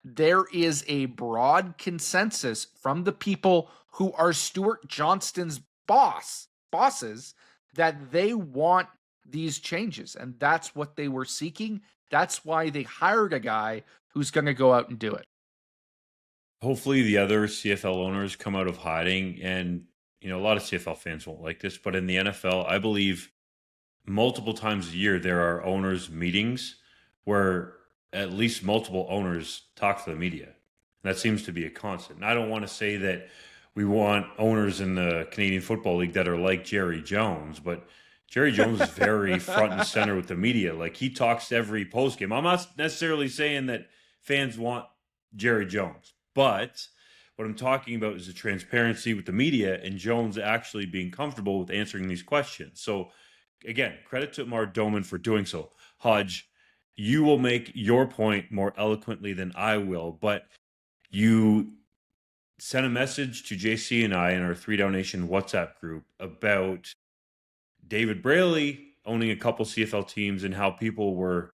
there is a broad consensus from the people who are Stuart Johnston's boss bosses that they want these changes, and that's what they were seeking. That's why they hired a guy who's going to go out and do it. Hopefully the other CFL owners come out of hiding. And, a lot of CFL fans won't like this, but in the NFL, I believe multiple times a year there are owners meetings where at least multiple owners talk to the media. And that seems to be a constant. And I don't want to say that we want owners in the Canadian Football League that are like Jerry Jones, but Jerry Jones is very front and center with the media. Like, he talks every postgame. I'm not necessarily saying that fans want Jerry Jones, but what I'm talking about is the transparency with the media and Jones actually being comfortable with answering these questions. So, again, credit to Amar Doman for doing so. Hodge, you will make your point more eloquently than I will, but you sent a message to JC and I in our 3DownNation WhatsApp group about David Braley owning a couple CFL teams and how people were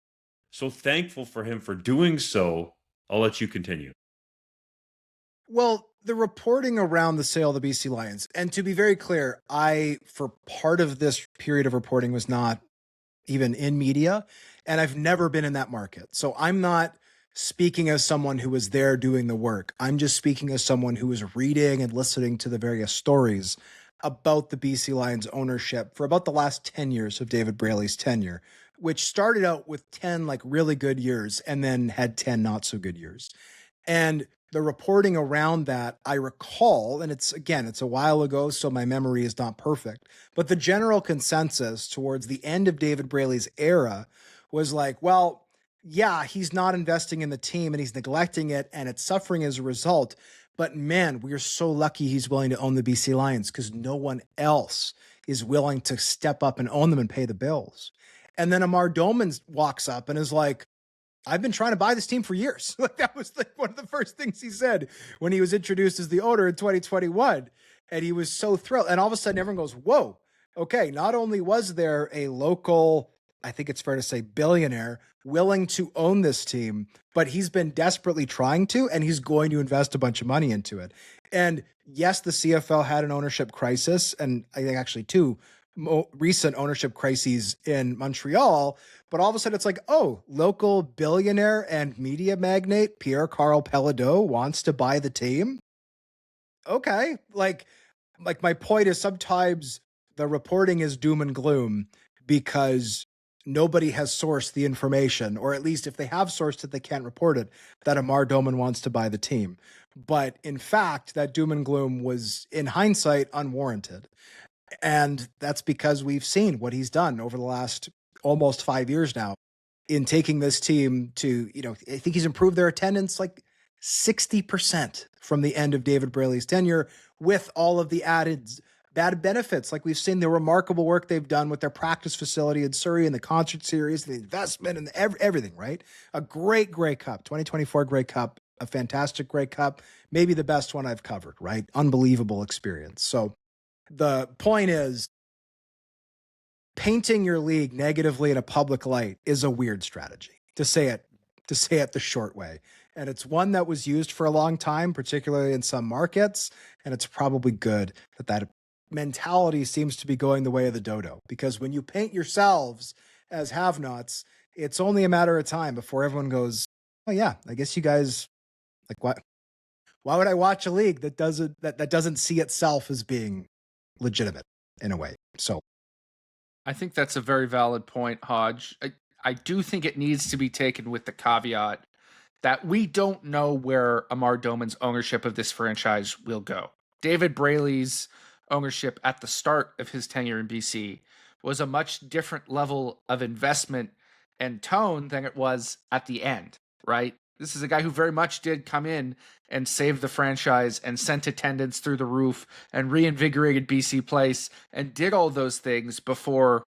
so thankful for him for doing so. I'll let you continue. Well, the reporting around the sale of the BC Lions, and to be very clear, I, for part of this period of reporting, was not even in media, and I've never been in that market. So I'm not speaking as someone who was there doing the work. I'm just speaking as someone who was reading and listening to the various stories about the BC Lions ownership for about the last 10 years of David Braley's tenure, which started out with 10 like really good years and then had 10 not so good years. And the reporting around that, I recall, and it's a while ago, so my memory is not perfect, but the general consensus towards the end of David Braley's era was like, well, yeah, he's not investing in the team and he's neglecting it and it's suffering as a result. But man, we are so lucky he's willing to own the BC Lions because no one else is willing to step up and own them and pay the bills. And then Amar Doman walks up and is like, I've been trying to buy this team for years. Like, that was like one of the first things he said when he was introduced as the owner in 2021. And he was so thrilled. And all of a sudden everyone goes, whoa, okay. Not only was there a local, I think it's fair to say, billionaire willing to own this team, but he's been desperately trying to, and he's going to invest a bunch of money into it. And yes, the CFL had an ownership crisis, and I think actually two recent ownership crises in Montreal, but all of a sudden it's like, oh, local billionaire and media magnate Pierre-Carl Pelado wants to buy the team. Okay. Like my point is sometimes the reporting is doom and gloom because nobody has sourced the information, or at least if they have sourced it, they can't report it, that Amar Doman wants to buy the team. But in fact, that doom and gloom was, in hindsight, unwarranted. And that's because we've seen what he's done over the last almost 5 years now in taking this team to, I think he's improved their attendance like 60% from the end of David Braley's tenure, with all of the added bad benefits. Like, we've seen the remarkable work they've done with their practice facility in Surrey and the concert series, the investment and everything, right? A great Grey Cup, 2024 Grey Cup, a fantastic Grey Cup, maybe the best one I've covered, right? Unbelievable experience. So the point is, painting your league negatively in a public light is a weird strategy, to say it the short way. And it's one that was used for a long time, particularly in some markets. And it's probably good that mentality seems to be going the way of the dodo, because when you paint yourselves as have-nots, it's only a matter of time before everyone goes, oh yeah, I guess you guys, like, what? Why would I watch a league that doesn't see itself as being legitimate in a way? So I think that's a very valid point, Hodge. I do think it needs to be taken with the caveat that we don't know where Amar Doman's ownership of this franchise will go. David Braley's ownership at the start of his tenure in BC was a much different level of investment and tone than it was at the end, right? This is a guy who very much did come in and save the franchise and sent attendance through the roof and reinvigorated BC Place and did all those things before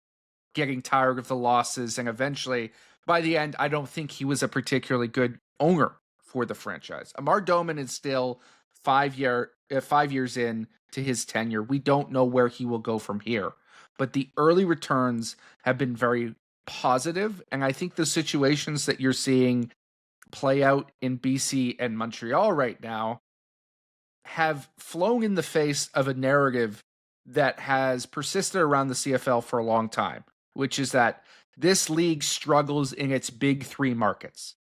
getting tired of the losses. And eventually, by the end, I don't think he was a particularly good owner for the franchise. Amar Doman is still 5 years in to his tenure. We don't know where he will go from here, but the early returns have been very positive. And I think the situations that you're seeing play out in BC and Montreal right now have flown in the face of a narrative that has persisted around the CFL for a long time, which is that this league struggles in its big three markets.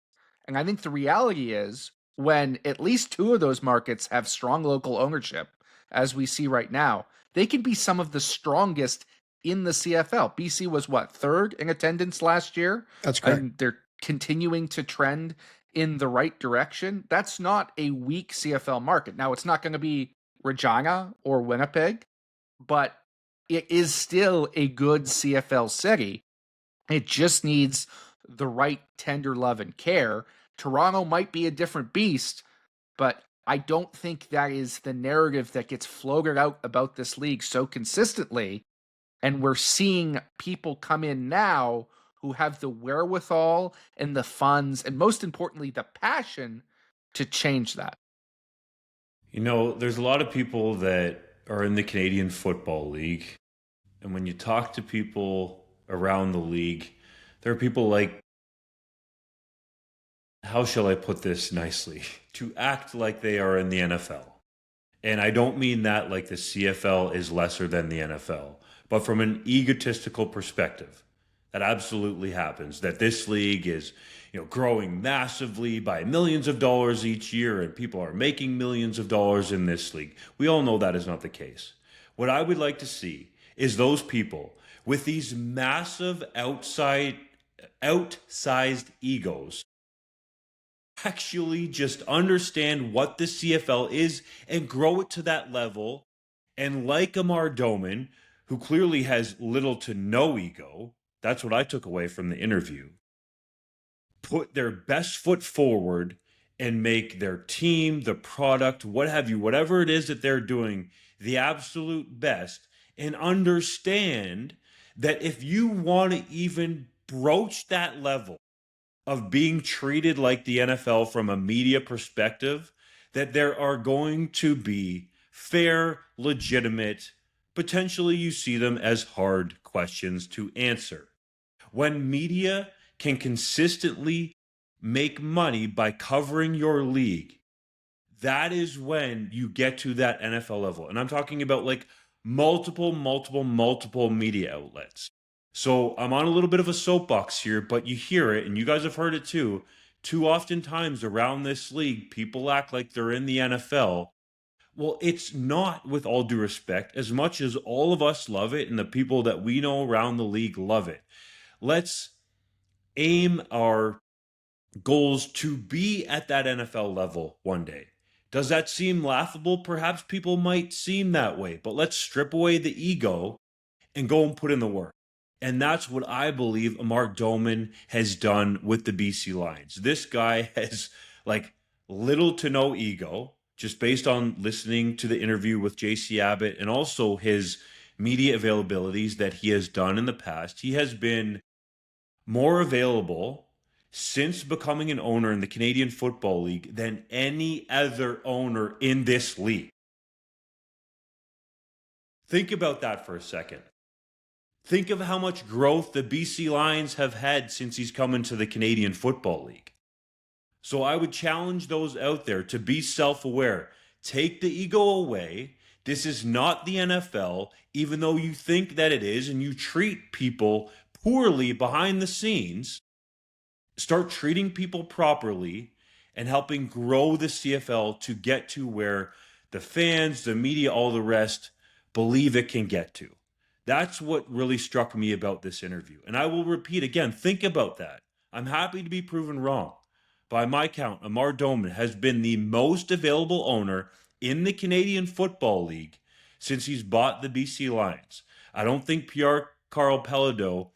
And I think the reality is when at least two of those markets have strong local ownership, as we see right now, they can be some of the strongest in the CFL. BC was what, third in attendance last year? That's correct. And they're continuing to trend in the right direction. That's not a weak CFL market. Now, it's not going to be Regina or Winnipeg, but it is still a good CFL city. It just needs the right tender love and care. Toronto might be a different beast, but I don't think that is the narrative that gets floated out about this league so consistently. And we're seeing people come in now who have the wherewithal and the funds, and most importantly, the passion to change that. You know, there's a lot of people that are in the Canadian Football League. And when you talk to people around the league, there are people like, how shall I put this nicely, to act like they are in the NFL. And I don't mean that like the CFL is lesser than the NFL, but from an egotistical perspective, that absolutely happens, that this league is, growing massively by millions of dollars each year and people are making millions of dollars in this league. We all know that is not the case. What I would like to see is those people with these massive outsized egos actually just understand what the CFL is and grow it to that level. And like Amar Doman, who clearly has little to no ego, that's what I took away from the interview, put their best foot forward and make their team, the product, what have you, whatever it is that they're doing, the absolute best, and understand that if you want to even broach that level of being treated like the NFL from a media perspective, that there are going to be fair, legitimate, potentially you see them as hard questions to answer. When media can consistently make money by covering your league, that is when you get to that NFL level. And I'm talking about like multiple media outlets. So I'm on a little bit of a soapbox here, but you hear it, and you guys have heard it too. Too often times around this league, people act like they're in the NFL. Well, it's not, with all due respect, as much as all of us love it and the people that we know around the league love it. Let's aim our goals to be at that NFL level one day. Does that seem laughable? Perhaps people might seem that way, but let's strip away the ego and go and put in the work. And that's what I believe Amar Doman has done with the BC Lions. This guy has like little to no ego, just based on listening to the interview with JC Abbott and also his media availabilities that he has done in the past. He has been more available since becoming an owner in the Canadian Football League than any other owner in this league. Think about that for a second. Think of how much growth the BC Lions have had since he's come into the Canadian Football League. So I would challenge those out there to be self-aware. Take the ego away. This is not the NFL, even though you think that it is, and you treat people poorly behind the scenes. Start treating people properly and helping grow the CFL to get to where the fans, the media, all the rest believe it can get to. That's what really struck me about this interview. And I will repeat again, think about that. I'm happy to be proven wrong. By my count, Amar Doman has been the most available owner in the Canadian Football League since he's bought the BC Lions. I don't think Pierre Carl Pelado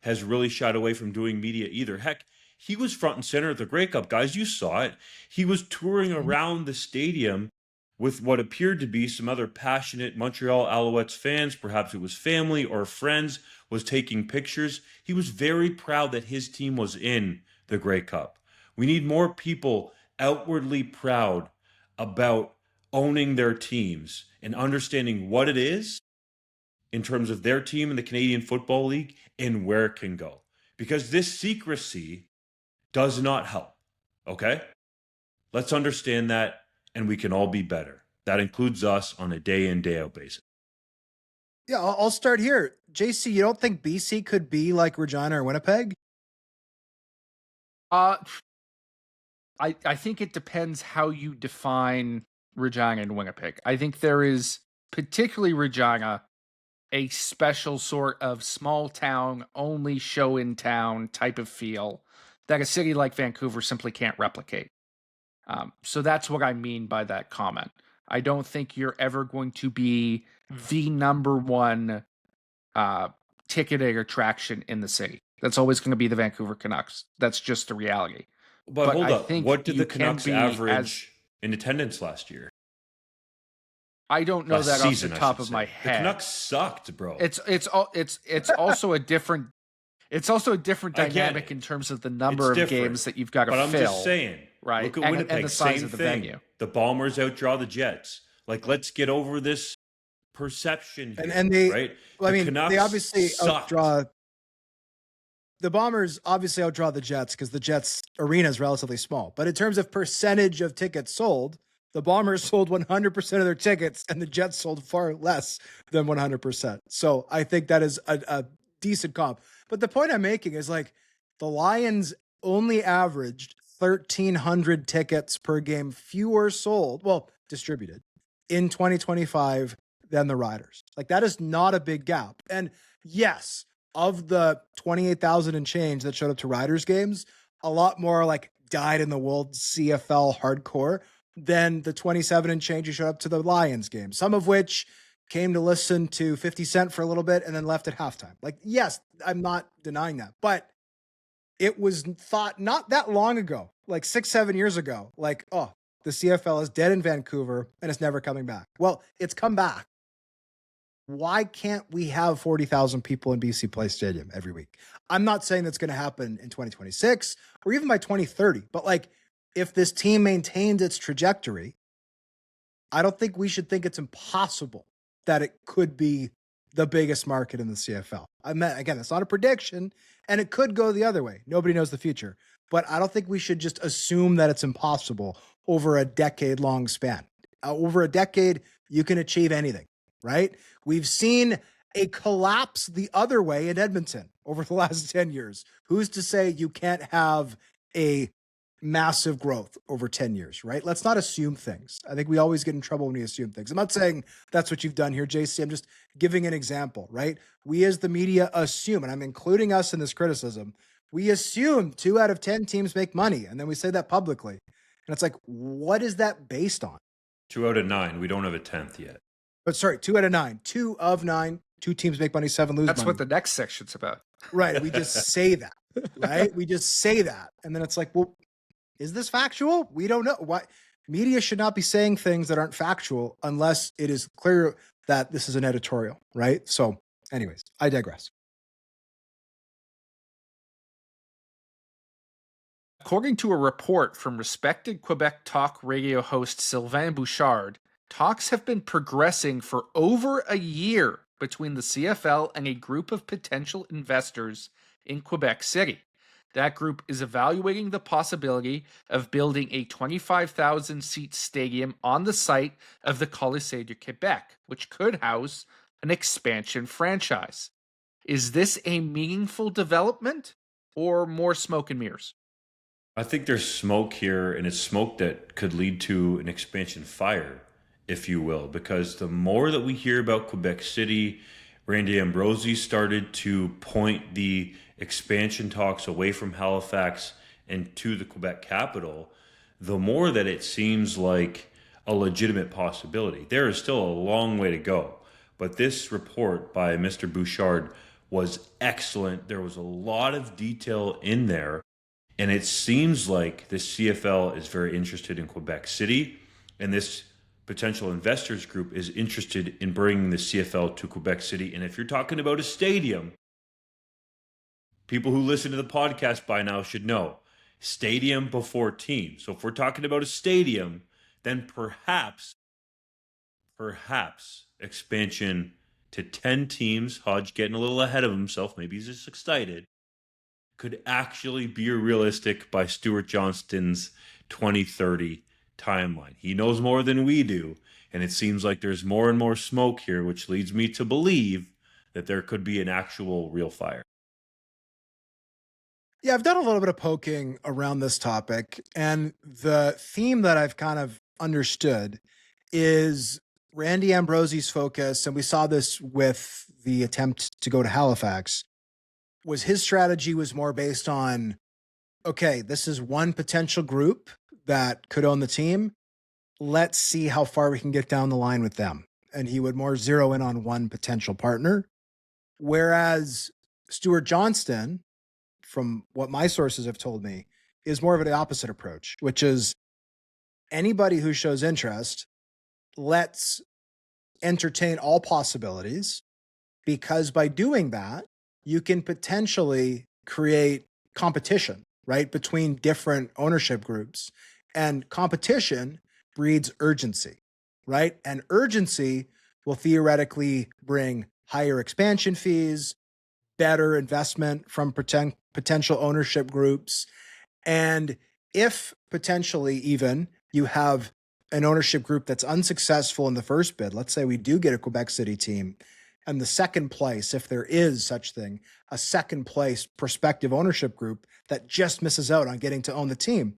has really shied away from doing media either. Heck, he was front and center at the Grey Cup, guys. You saw it. He was touring around the stadium with what appeared to be some other passionate Montreal Alouettes fans. Perhaps it was family or friends, was taking pictures. He was very proud that his team was in the Grey Cup. We need more people outwardly proud about owning their teams and understanding what it is in terms of their team in the Canadian Football League and where it can go. Because this secrecy does not help, okay? Let's understand that, and we can all be better. That includes us on a day in, day out basis. Yeah, I'll start here. JC, you don't think BC could be like Regina or Winnipeg? Uh, I think it depends how you define Regina and Winnipeg. I think there is, particularly Regina, a special sort of small town, only show in town type of feel that a city like Vancouver simply can't replicate. So that's what I mean by that comment. I don't think you're ever going to be the number one ticketing attraction in the city. That's always going to be the Vancouver Canucks. That's just the reality. But But hold I up, think what did you the can Canucks be average in attendance last year? I don't know Last that season, off I the top should of say. my The head. Canucks sucked, bro. It's also a different I get dynamic it. in terms of the It's number of different. games that you've got to But fill. I'm just saying, right? look at And Winnipeg, the size same of the thing. venue. The Bombers outdraw the Jets. Like, let's get over this perception here, And they, right? well, I The mean, Canucks they obviously sucked. outdraw the Bombers. Obviously, outdraw the Jets because the Jets arena is relatively small. But in terms of percentage of tickets sold, the Bombers sold 100% of their tickets, and the Jets sold far less than 100%. So I think that is a decent comp. But the point I'm making is like the Lions only averaged 1,300 tickets per game fewer sold, well, distributed in 2025 than the Riders. Like that is not a big gap. And yes, of the 28,000 and change that showed up to Riders games, a lot more like died in the wool CFL hardcore than the 27 and change who showed up to the Lions game, some of which came to listen to 50 Cent for a little bit and then left at halftime. Like, yes, I'm not denying that, but it was thought not that long ago, like 6-7 years ago, like, oh, the CFL is dead in Vancouver and it's never coming back. Well, it's come back. Why can't we have 40,000 people in BC Place Stadium every week? I'm not saying that's going to happen in 2026 or even by 2030, but like if this team maintains its trajectory, I don't think we should think it's impossible that it could be the biggest market in the CFL. I mean, again, it's not a prediction and it could go the other way. Nobody knows the future, but I don't think we should just assume that it's impossible over a decade-long span. Over a decade, you can achieve anything, right? We've seen a collapse the other way in Edmonton over the last 10 years. Who's to say you can't have a massive growth over 10 years, right? Let's not assume things. I think we always get in trouble when we assume things. I'm not saying that's what you've done here, JC. I'm just giving an example, right? We as the media assume, and I'm including us in this criticism, we assume 2 out of 10 teams make money. And then we say that publicly. And it's like, what is that based on? 2 out of 9. We don't have a 10th yet. But sorry, 2 out of 9. 2 of 9. 2 teams make money, 7 lose money. That's what the next section's about. Right. We just say that, right? We just say that. And then it's like, well, is this factual? We don't know. Why media should not be saying things that aren't factual unless it is clear that this is an editorial, right? So, anyways, I digress. According to a report from respected Quebec talk radio host Sylvain Bouchard, talks have been progressing for over a year between the CFL and a group of potential investors in Quebec City. That group is evaluating the possibility of building a 25,000-seat stadium on the site of the Colisée de Québec, which could house an expansion franchise. Is this a meaningful development or more smoke and mirrors? I think there's smoke here, and it's smoke that could lead to an expansion fire, if you will, because the more that we hear about Quebec City, Randy Ambrosie started to point the expansion talks away from Halifax and to the Quebec capital, the more that it seems like a legitimate possibility. There is still a long way to go, but this report by Mr. Bouchard was excellent. There was a lot of detail in there, and it seems like the CFL is very interested in Quebec City, and this potential investors group is interested in bringing the CFL to Quebec City. And if you're talking about a stadium, people who listen to the podcast by now should know stadium before team. So if we're talking about a stadium, then perhaps expansion to 10 teams, Hodge getting a little ahead of himself, maybe he's just excited, could actually be realistic by Stuart Johnston's 2030 timeline. He knows more than we do, And it seems like there's more and more smoke here, which leads me to believe that there could be an actual real fire. Yeah, I've done a little bit of poking around this topic, and the theme that I've kind of understood is Randy Ambrosie's focus, and we saw this with the attempt to go to Halifax, was his strategy was more based on, okay, this is one potential group that could own the team. Let's see how far we can get down the line with them. And he would more zero in on one potential partner. Whereas Stuart Johnston, from what my sources have told me, is more of an opposite approach, which is anybody who shows interest, let's entertain all possibilities, because by doing that, you can potentially create competition, right, between different ownership groups. And competition breeds urgency, right? And urgency will theoretically bring higher expansion fees, better investment from potential ownership groups. And if potentially even you have an ownership group that's unsuccessful in the first bid, let's say we do get a Quebec City team, and the second place, if there is such thing, a second place prospective ownership group that just misses out on getting to own the team,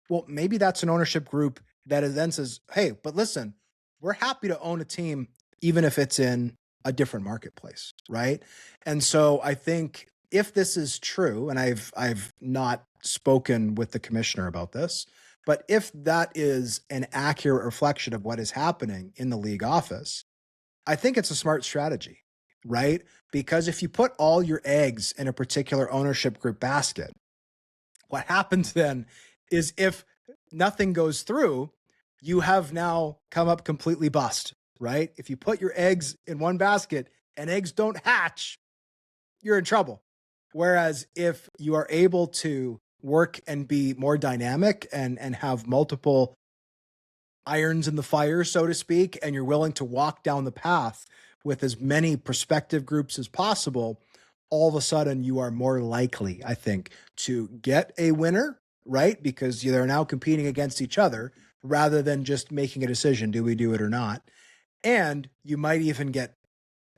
well, maybe that's an ownership group that then says, hey, but listen, we're happy to own a team even if it's in a different marketplace, right? And so I think if this is true, and I've not spoken with the commissioner about this, but if that is an accurate reflection of what is happening in the league office, I think it's a smart strategy, right? Because if you put all your eggs in a particular ownership group basket, what happens then is if nothing goes through, you have now come up completely bust, right? If you put your eggs in one basket and eggs don't hatch, you're in trouble. Whereas if you are able to work and be more dynamic and have multiple irons in the fire, so to speak, and you're willing to walk down the path with as many prospective groups as possible, all of a sudden you are more likely, I think, to get a winner, right? Because they're now competing against each other rather than just making a decision, do we do it or not? And you might even get,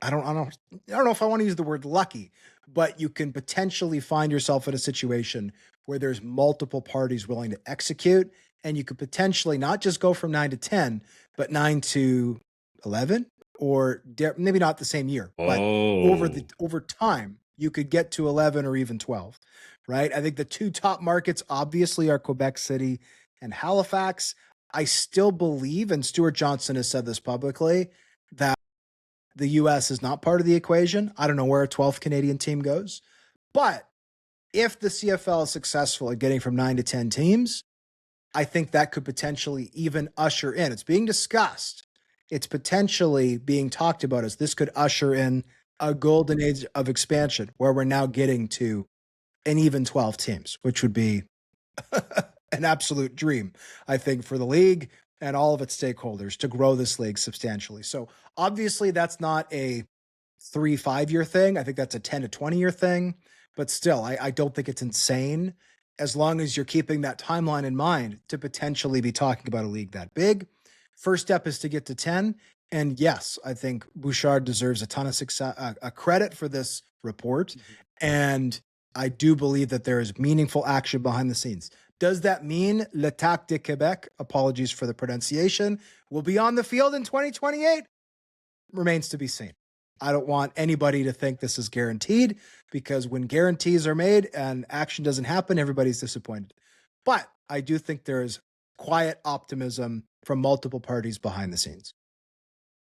I don't know if I want to use the word lucky, but you can potentially find yourself in a situation where there's multiple parties willing to execute, and you could potentially not just go from 9 to 10, but 9 to 11, or maybe not the same year, but over time, you could get to 11 or even 12, right? I think the two top markets obviously are Quebec City and Halifax. I still believe, and Stuart Johnston has said this publicly, that the U.S. is not part of the equation. I don't know where a 12th Canadian team goes. But if the CFL is successful at getting from 9 to 10 teams, I think that could potentially even usher in. It's being discussed. It's potentially being talked about as this could usher in a golden age of expansion where we're now getting to an even 12 teams, which would be an absolute dream, I think, for the league and all of its stakeholders to grow this league substantially. So obviously that's not a 3-5 year thing. I think that's a 10 to 20 year thing, but still, I don't think it's insane as long as you're keeping that timeline in mind to potentially be talking about a league that big. First step is to get to 10. And yes, I think Bouchard deserves a ton of success, a credit for this report. And I do believe that there is meaningful action behind the scenes. Does that mean l'Attaque de Québec, apologies for the pronunciation, will be on the field in 2028? Remains to be seen. I don't want anybody to think this is guaranteed, because when guarantees are made and action doesn't happen, everybody's disappointed. But I do think there is quiet optimism from multiple parties behind the scenes.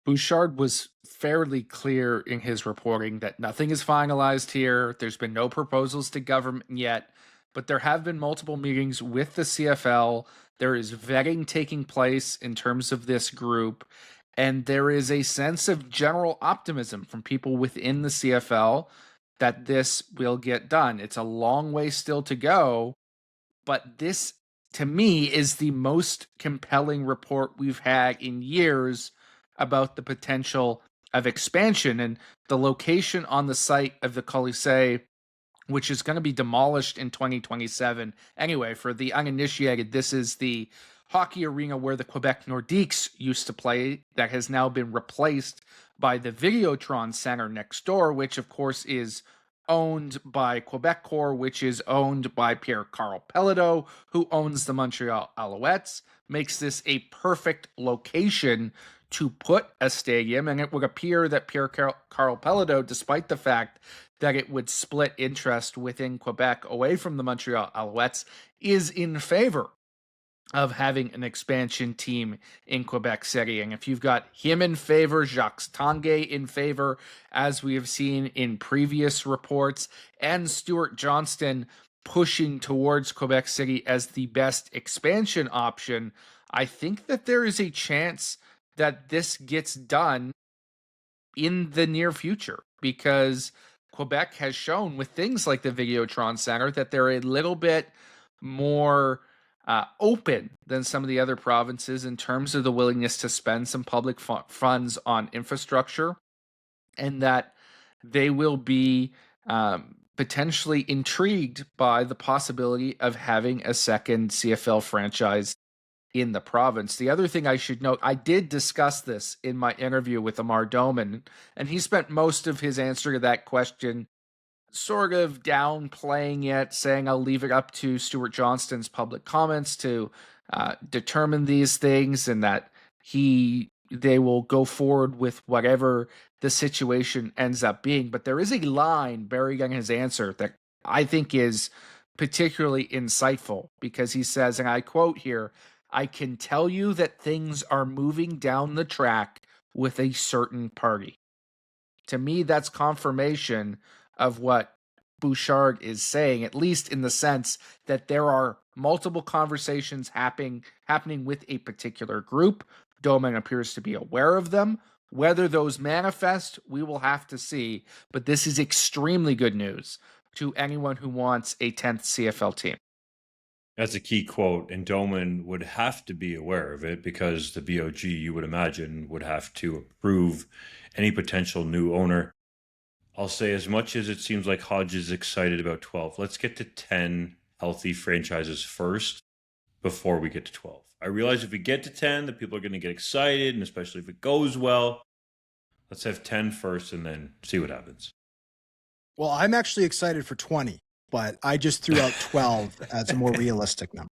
Bouchard was fairly clear in his reporting that nothing is finalized here. There's been no proposals to government yet, but there have been multiple meetings with the CFL. There is vetting taking place in terms of this group, and there is a sense of general optimism from people within the CFL that this will get done. It's a long way still to go, but this, to me, is the most compelling report we've had in years about the potential of expansion. And the location on the site of the Colisée, which is going to be demolished in 2027. Anyway, for the uninitiated, this is the hockey arena where the Quebec Nordiques used to play that has now been replaced by the Videotron Center next door, which of course is owned by Quebecor, which is owned by Pierre-Carl Pelledo, who owns the Montreal Alouettes, makes this a perfect location to put a stadium. And it would appear that Pierre-Carl Pelledo, despite the fact that it would split interest within Quebec away from the Montreal Alouettes, is in favor of having an expansion team in Quebec City. And if you've got him in favor, Jacques Tanguay in favor, as we have seen in previous reports, and Stuart Johnston pushing towards Quebec City as the best expansion option, I think that there is a chance that this gets done in the near future, because Quebec has shown with things like the Videotron Center that they're a little bit more open than some of the other provinces in terms of the willingness to spend some public funds on infrastructure, and that they will be potentially intrigued by the possibility of having a second CFL franchise in the province. The other thing I should note, I did discuss this in my interview with Amar Doman, and he spent most of his answer to that question sort of downplaying it, saying I'll leave it up to Stuart Johnston's public comments to determine these things, and that they will go forward with whatever the situation ends up being. But there is a line buried in his answer that I think is particularly insightful, because he says, and I quote here, "I can tell you that things are moving down the track with a certain party." To me, that's confirmation of what Bouchard is saying, at least in the sense that there are multiple conversations happening with a particular group. Doman appears to be aware of them. Whether those manifest, we will have to see. But this is extremely good news to anyone who wants a 10th CFL team. That's a key quote, and Doman would have to be aware of it because the BOG, you would imagine, would have to approve any potential new owner. I'll say, as much as it seems like Hodge is excited about 12, let's get to 10 healthy franchises first before we get to 12. I realize if we get to 10, the people are going to get excited, and especially if it goes well. Let's have 10 first and then see what happens. Well, I'm actually excited for 20, but I just threw out 12 as a more realistic number.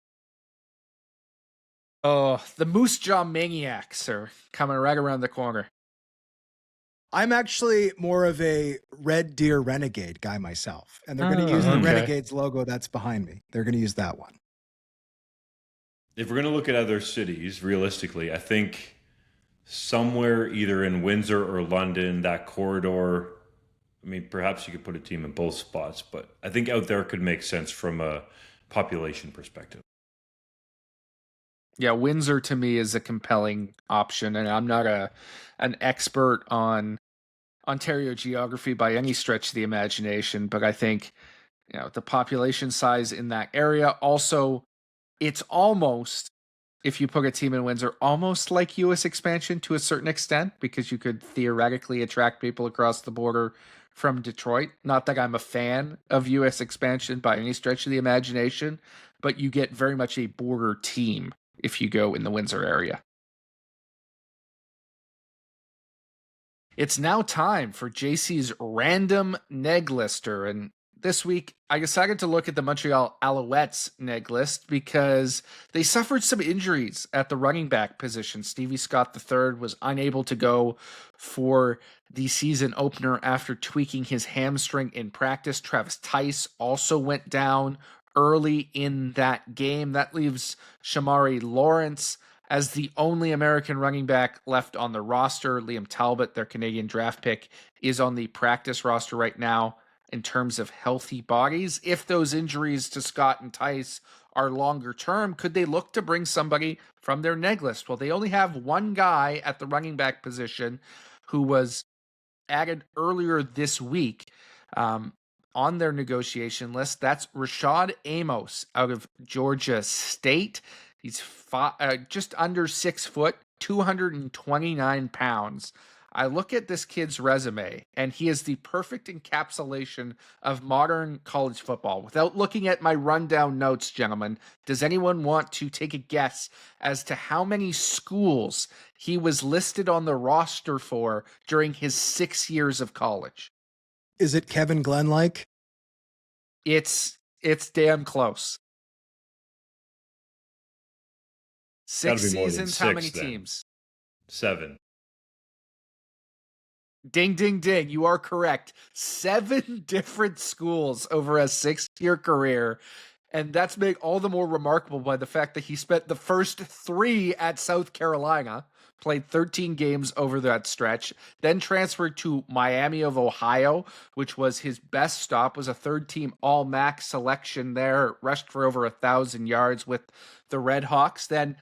Oh, the Moose Jaw Maniacs are coming right around the corner. I'm actually more of a Red Deer Renegade guy myself, and they're going to use the Renegades logo that's behind me. They're going to use that one. If we're going to look at other cities, realistically, I think somewhere either in Windsor or London, that corridor, I mean, perhaps you could put a team in both spots, but I think out there could make sense from a population perspective. Yeah, Windsor to me is a compelling option, and I'm not an expert on Ontario geography by any stretch of the imagination, but I think, the population size in that area. Also, it's almost, if you put a team in Windsor, almost like U.S. expansion to a certain extent, because you could theoretically attract people across the border from Detroit. Not that I'm a fan of U.S. expansion by any stretch of the imagination, but you get very much a border team if you go in the Windsor area. It's now time for JC's random neg lister, and this week I decided to look at the Montreal Alouettes neg list because they suffered some injuries at the running back position. Stevie Scott III was unable to go for the season opener after tweaking his hamstring in practice. Travis Tice also went down early in that game. That leaves Shamari Lawrence as the only American running back left on the roster. Liam Talbot, their Canadian draft pick, is on the practice roster right now in terms of healthy bodies. If those injuries to Scott and Tice are longer term, could they look to bring somebody from their neg list? Well, they only have one guy at the running back position who was added earlier this week on their negotiation list. That's Rashad Amos out of Georgia State. He's just under 6 foot, 229 pounds. I look at this kid's resume, and he is the perfect encapsulation of modern college football. Without looking at my rundown notes, gentlemen, does anyone want to take a guess as to how many schools he was listed on the roster for during his 6 years of college? Is it Kevin Glenn like? It's damn close. Gotta 6 be more than seasons, how many 6 then. teams? 7. Ding, ding, ding. You are correct. 7 different schools over a 6-year career. And that's made all the more remarkable by the fact that he spent the first 3 at South Carolina, played 13 games over that stretch, then transferred to Miami of Ohio, which was his best stop, was a third-team All-MAC selection there, rushed for over 1,000 yards with the Red Hawks, then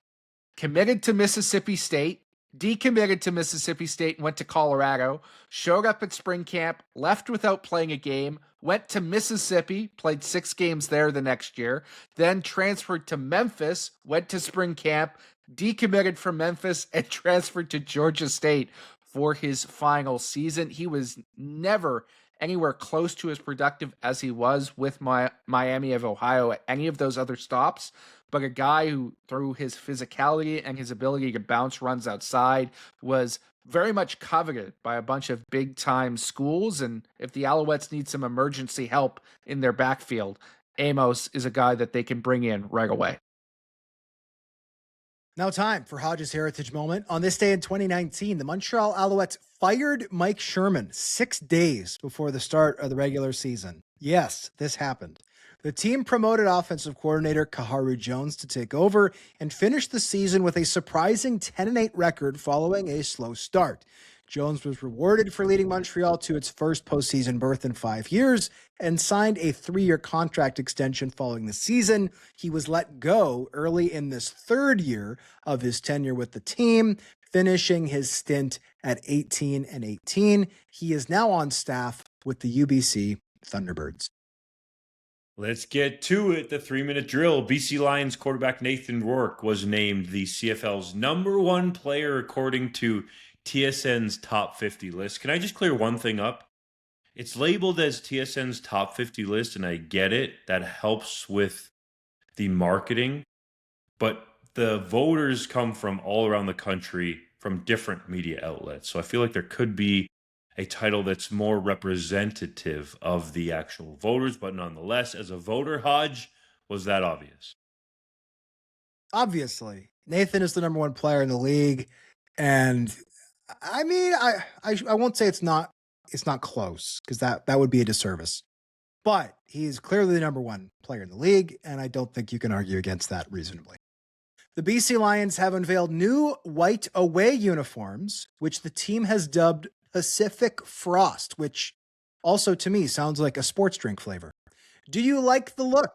committed to Mississippi State, decommitted to Mississippi State and went to Colorado, showed up at spring camp, left without playing a game, went to Mississippi, played 6 games there the next year, then transferred to Memphis, went to spring camp, decommitted from Memphis, and transferred to Georgia State for his final season. He was never anywhere close to as productive as he was with Miami of Ohio at any of those other stops, but a guy who, through his physicality and his ability to bounce runs outside, was very much coveted by a bunch of big-time schools. And if the Alouettes need some emergency help in their backfield, Amos is a guy that they can bring in right away. Now time for Hodge's Heritage Moment. On this day in 2019, the Montreal Alouettes fired Mike Sherman 6 days before the start of the regular season. Yes, this happened. The team promoted offensive coordinator Kaharu Jones to take over and finished the season with a surprising 10-8 record following a slow start. Jones was rewarded for leading Montreal to its first postseason berth in 5 years and signed a 3-year contract extension following the season. He was let go early in this 3rd year of his tenure with the team, finishing his stint at 18-18. He is now on staff with the UBC Thunderbirds. Let's get to it. The 3-minute drill. BC Lions quarterback Nathan Rourke was named the CFL's #1 player according to TSN's top 50 list. Can I just clear one thing up? It's labeled as TSN's top 50 list, and I get it. That helps with the marketing. But the voters come from all around the country from different media outlets. So I feel like there could be a title that's more representative of the actual voters. But nonetheless, as a voter, Hodge, was that obvious? Obviously, Nathan is the #1 player in the league. And I mean, I won't say it's not close, because that would be a disservice. But he's clearly the #1 player in the league, and I don't think you can argue against that reasonably. The BC Lions have unveiled new white away uniforms, which the team has dubbed Pacific Frost, which also to me sounds like a sports drink flavor. Do you like the look?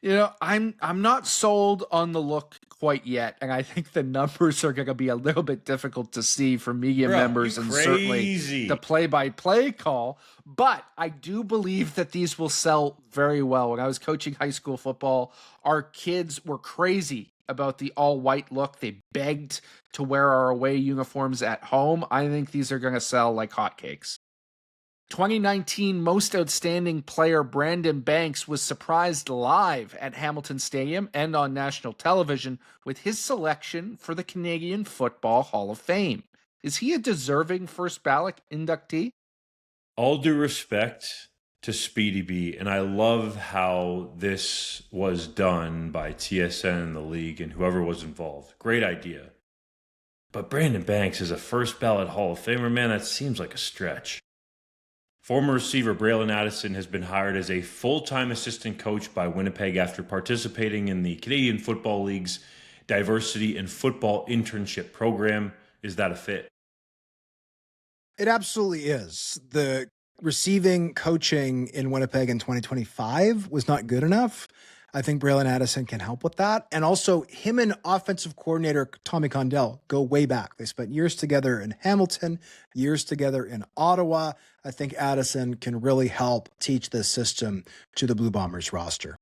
You know, I'm not sold on the look quite yet, and I think the numbers are going to be a little bit difficult to see for media members and certainly the play-by-play call. But I do believe that these will sell very well. When I was coaching high school football, our kids were crazy about the all-white look. They begged to wear our away uniforms at home. I think these are going to sell like hotcakes. 2019 Most Outstanding Player Brandon Banks was surprised live at Hamilton Stadium and on national television with his selection for the Canadian Football Hall of Fame. Is he a deserving first ballot inductee? All due respect to Speedy B, and I love how this was done by TSN and the league and whoever was involved. Great idea. But Brandon Banks is a first ballot Hall of Famer, man, that seems like a stretch. Former receiver Bralon Addison has been hired as a full-time assistant coach by Winnipeg after participating in the Canadian Football League's Diversity in Football Internship Program. Is that a fit? It absolutely is. The receiving coaching in Winnipeg in 2025 was not good enough. I think Bralon Addison can help with that. And also, him and offensive coordinator Tommy Condell go way back. They spent years together in Hamilton, years together in Ottawa. I think Addison can really help teach this system to the Blue Bombers roster.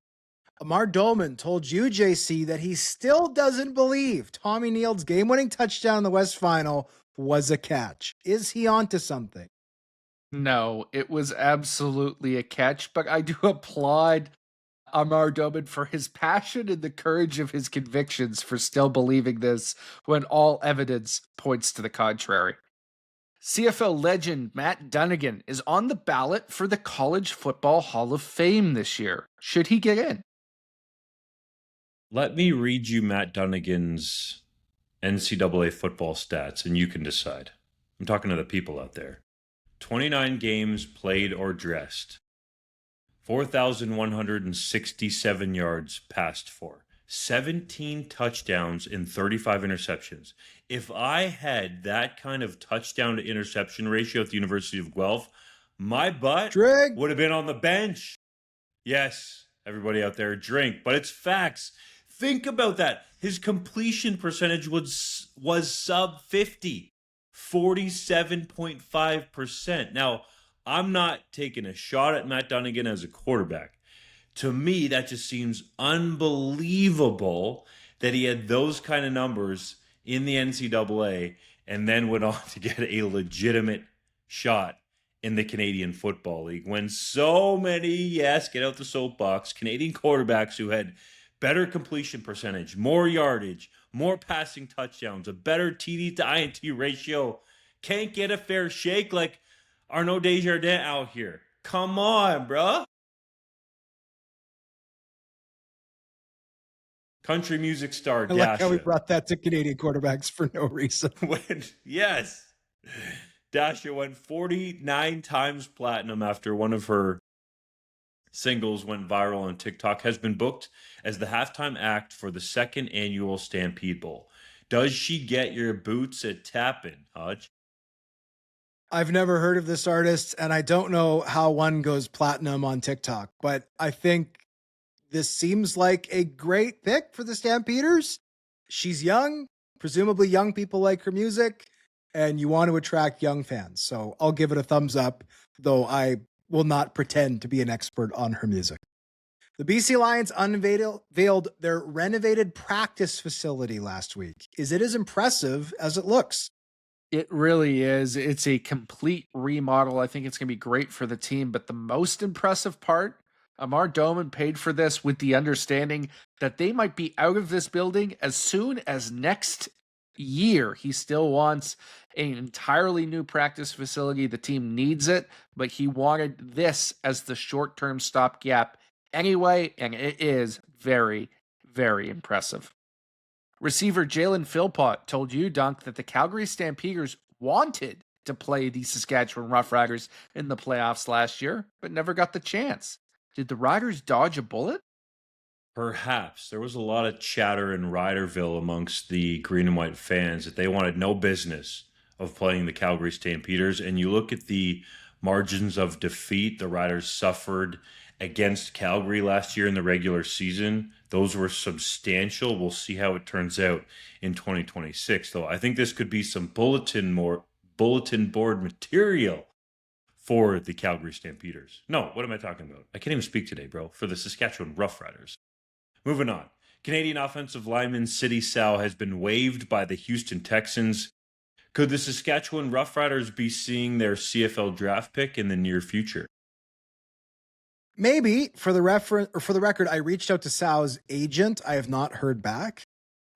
Amar Doman told you, JC, that he still doesn't believe Tommy Neal's game-winning touchdown in the West Final was a catch. Is he onto something? No, it was absolutely a catch, but I do applaud Amar Doman for his passion and the courage of his convictions for still believing this when all evidence points to the contrary. CFL legend Matt Dunnigan is on the ballot for the College Football Hall of Fame this year. Should he get in? Let me read you Matt Dunnigan's NCAA football stats, and you can decide. I'm talking to the people out there. 29 games played or dressed. 4,167 yards passed for. 17 touchdowns and 35 interceptions. If I had that kind of touchdown to interception ratio at the University of Guelph, my butt would have been on the bench. Yes, everybody out there, drink, but it's facts. Think about that. His completion percentage was sub 50, 47.5%. Now, I'm not taking a shot at Matt Dunnigan as a quarterback. To me, that just seems unbelievable that he had those kind of numbers in the NCAA and then went on to get a legitimate shot in the Canadian Football League when so many, yes, get out the soapbox, Canadian quarterbacks who had better completion percentage, more yardage, more passing touchdowns, a better TD to INT ratio, can't get a fair shake like Arnaud Desjardins out here. Come on, bro. Country music star I like how we brought that to Canadian quarterbacks for no reason. Yes. Dasha went 49 times platinum after one of her singles went viral on TikTok, has been booked as the halftime act for the second annual Stampede Bowl. Does she get your boots at tapping, Hodge? I've never heard of this artist, and I don't know how one goes platinum on TikTok, but I think this seems like a great pick for the Stampeders. She's young, presumably young people like her music, and you want to attract young fans. So I'll give it a thumbs up, though I will not pretend to be an expert on her music. The BC Lions unveiled their renovated practice facility last week. Is it as impressive as it looks? It really is. It's a complete remodel. I think it's going to be great for the team. But the most impressive part, Amar Doman paid for this with the understanding that they might be out of this building as soon as next year. He still wants an entirely new practice facility. The team needs it, but he wanted this as the short-term stopgap anyway, and it is very, very impressive. Receiver Jalen Philpott told you, Dunk, that the Calgary Stampeders wanted to play the Saskatchewan Roughriders in the playoffs last year, but never got the chance. Did the Riders dodge a bullet? Perhaps. There was a lot of chatter in Riderville amongst the green and white fans that they wanted no business of playing the Calgary Stampeders. And you look at the margins of defeat the Riders suffered against Calgary last year in the regular season. Those were substantial. We'll see how it turns out in 2026, though. I think this could be some bulletin board material for the Calgary Stampeders. No, what am I talking about? I can't even speak today, bro. For the Saskatchewan Roughriders. Moving on. Canadian offensive lineman Sidy Sow has been waived by the Houston Texans. Could the Saskatchewan Roughriders be seeing their CFL draft pick in the near future? Maybe. For the record, I reached out to Sow's agent. I have not heard back.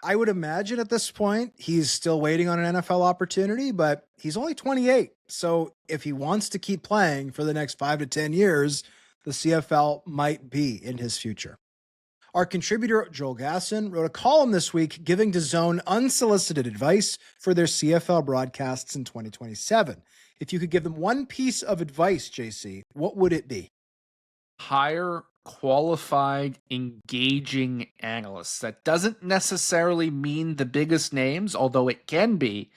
I would imagine at this point he's still waiting on an NFL opportunity, but he's only 28. So if he wants to keep playing for the next 5 to 10 years, the CFL might be in his future. Our contributor, Joel Gasson, wrote a column this week giving DAZN unsolicited advice for their CFL broadcasts in 2027. If you could give them one piece of advice, JC, what would it be? Hire qualified, engaging analysts. That doesn't necessarily mean the biggest names, although it can be,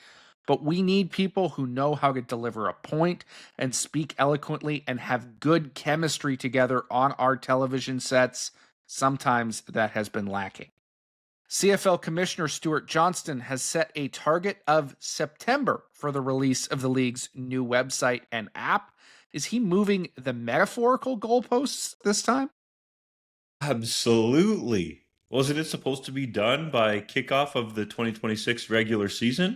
but we need people who know how to deliver a point and speak eloquently and have good chemistry together on our television sets. Sometimes that has been lacking. CFL Commissioner Stuart Johnston has set a target of September for the release of the league's new website and app. Is he moving the metaphorical goalposts this time? Absolutely. Wasn't it supposed to be done by kickoff of the 2026 regular season?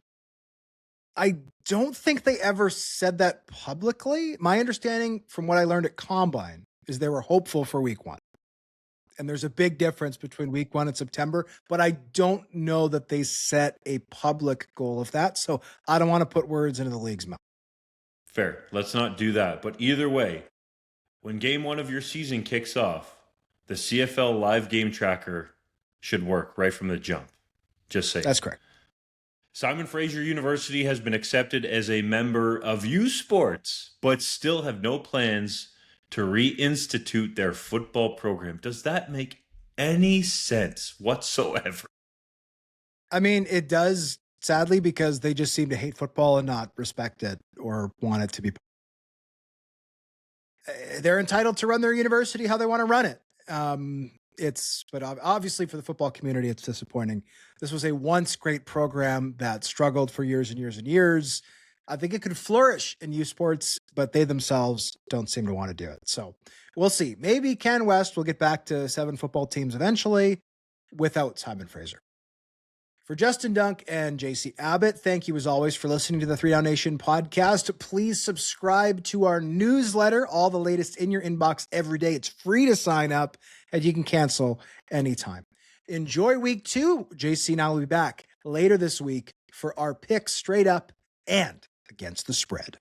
I don't think they ever said that publicly. My understanding from what I learned at Combine is they were hopeful for week 1. And there's a big difference between week 1 and September, but I don't know that they set a public goal of that. So I don't want to put words into the league's mouth. Fair. Let's not do that. But either way, when game 1 of your season kicks off, the CFL live game tracker should work right from the jump. Just say that's correct. Simon Fraser University has been accepted as a member of U Sports, but still have no plans to reinstitute their football program. Does that make any sense whatsoever? I mean, it does, sadly, because they just seem to hate football and not respect it or want it to be. They're entitled to run their university how they want to run it. But obviously for the football community, it's disappointing. This was a once great program that struggled for years and years and years. I think it could flourish in U Sports, but they themselves don't seem to want to do it. So we'll see. Maybe Ken West will get back to 7 football teams eventually without Simon Fraser. For Justin Dunk and JC Abbott, thank you as always for listening to the 3DownNation podcast. Please subscribe to our newsletter, all the latest in your inbox every day. It's free to sign up and you can cancel anytime. Enjoy week 2. JC and I will be back later this week for our picks straight up and against the spread.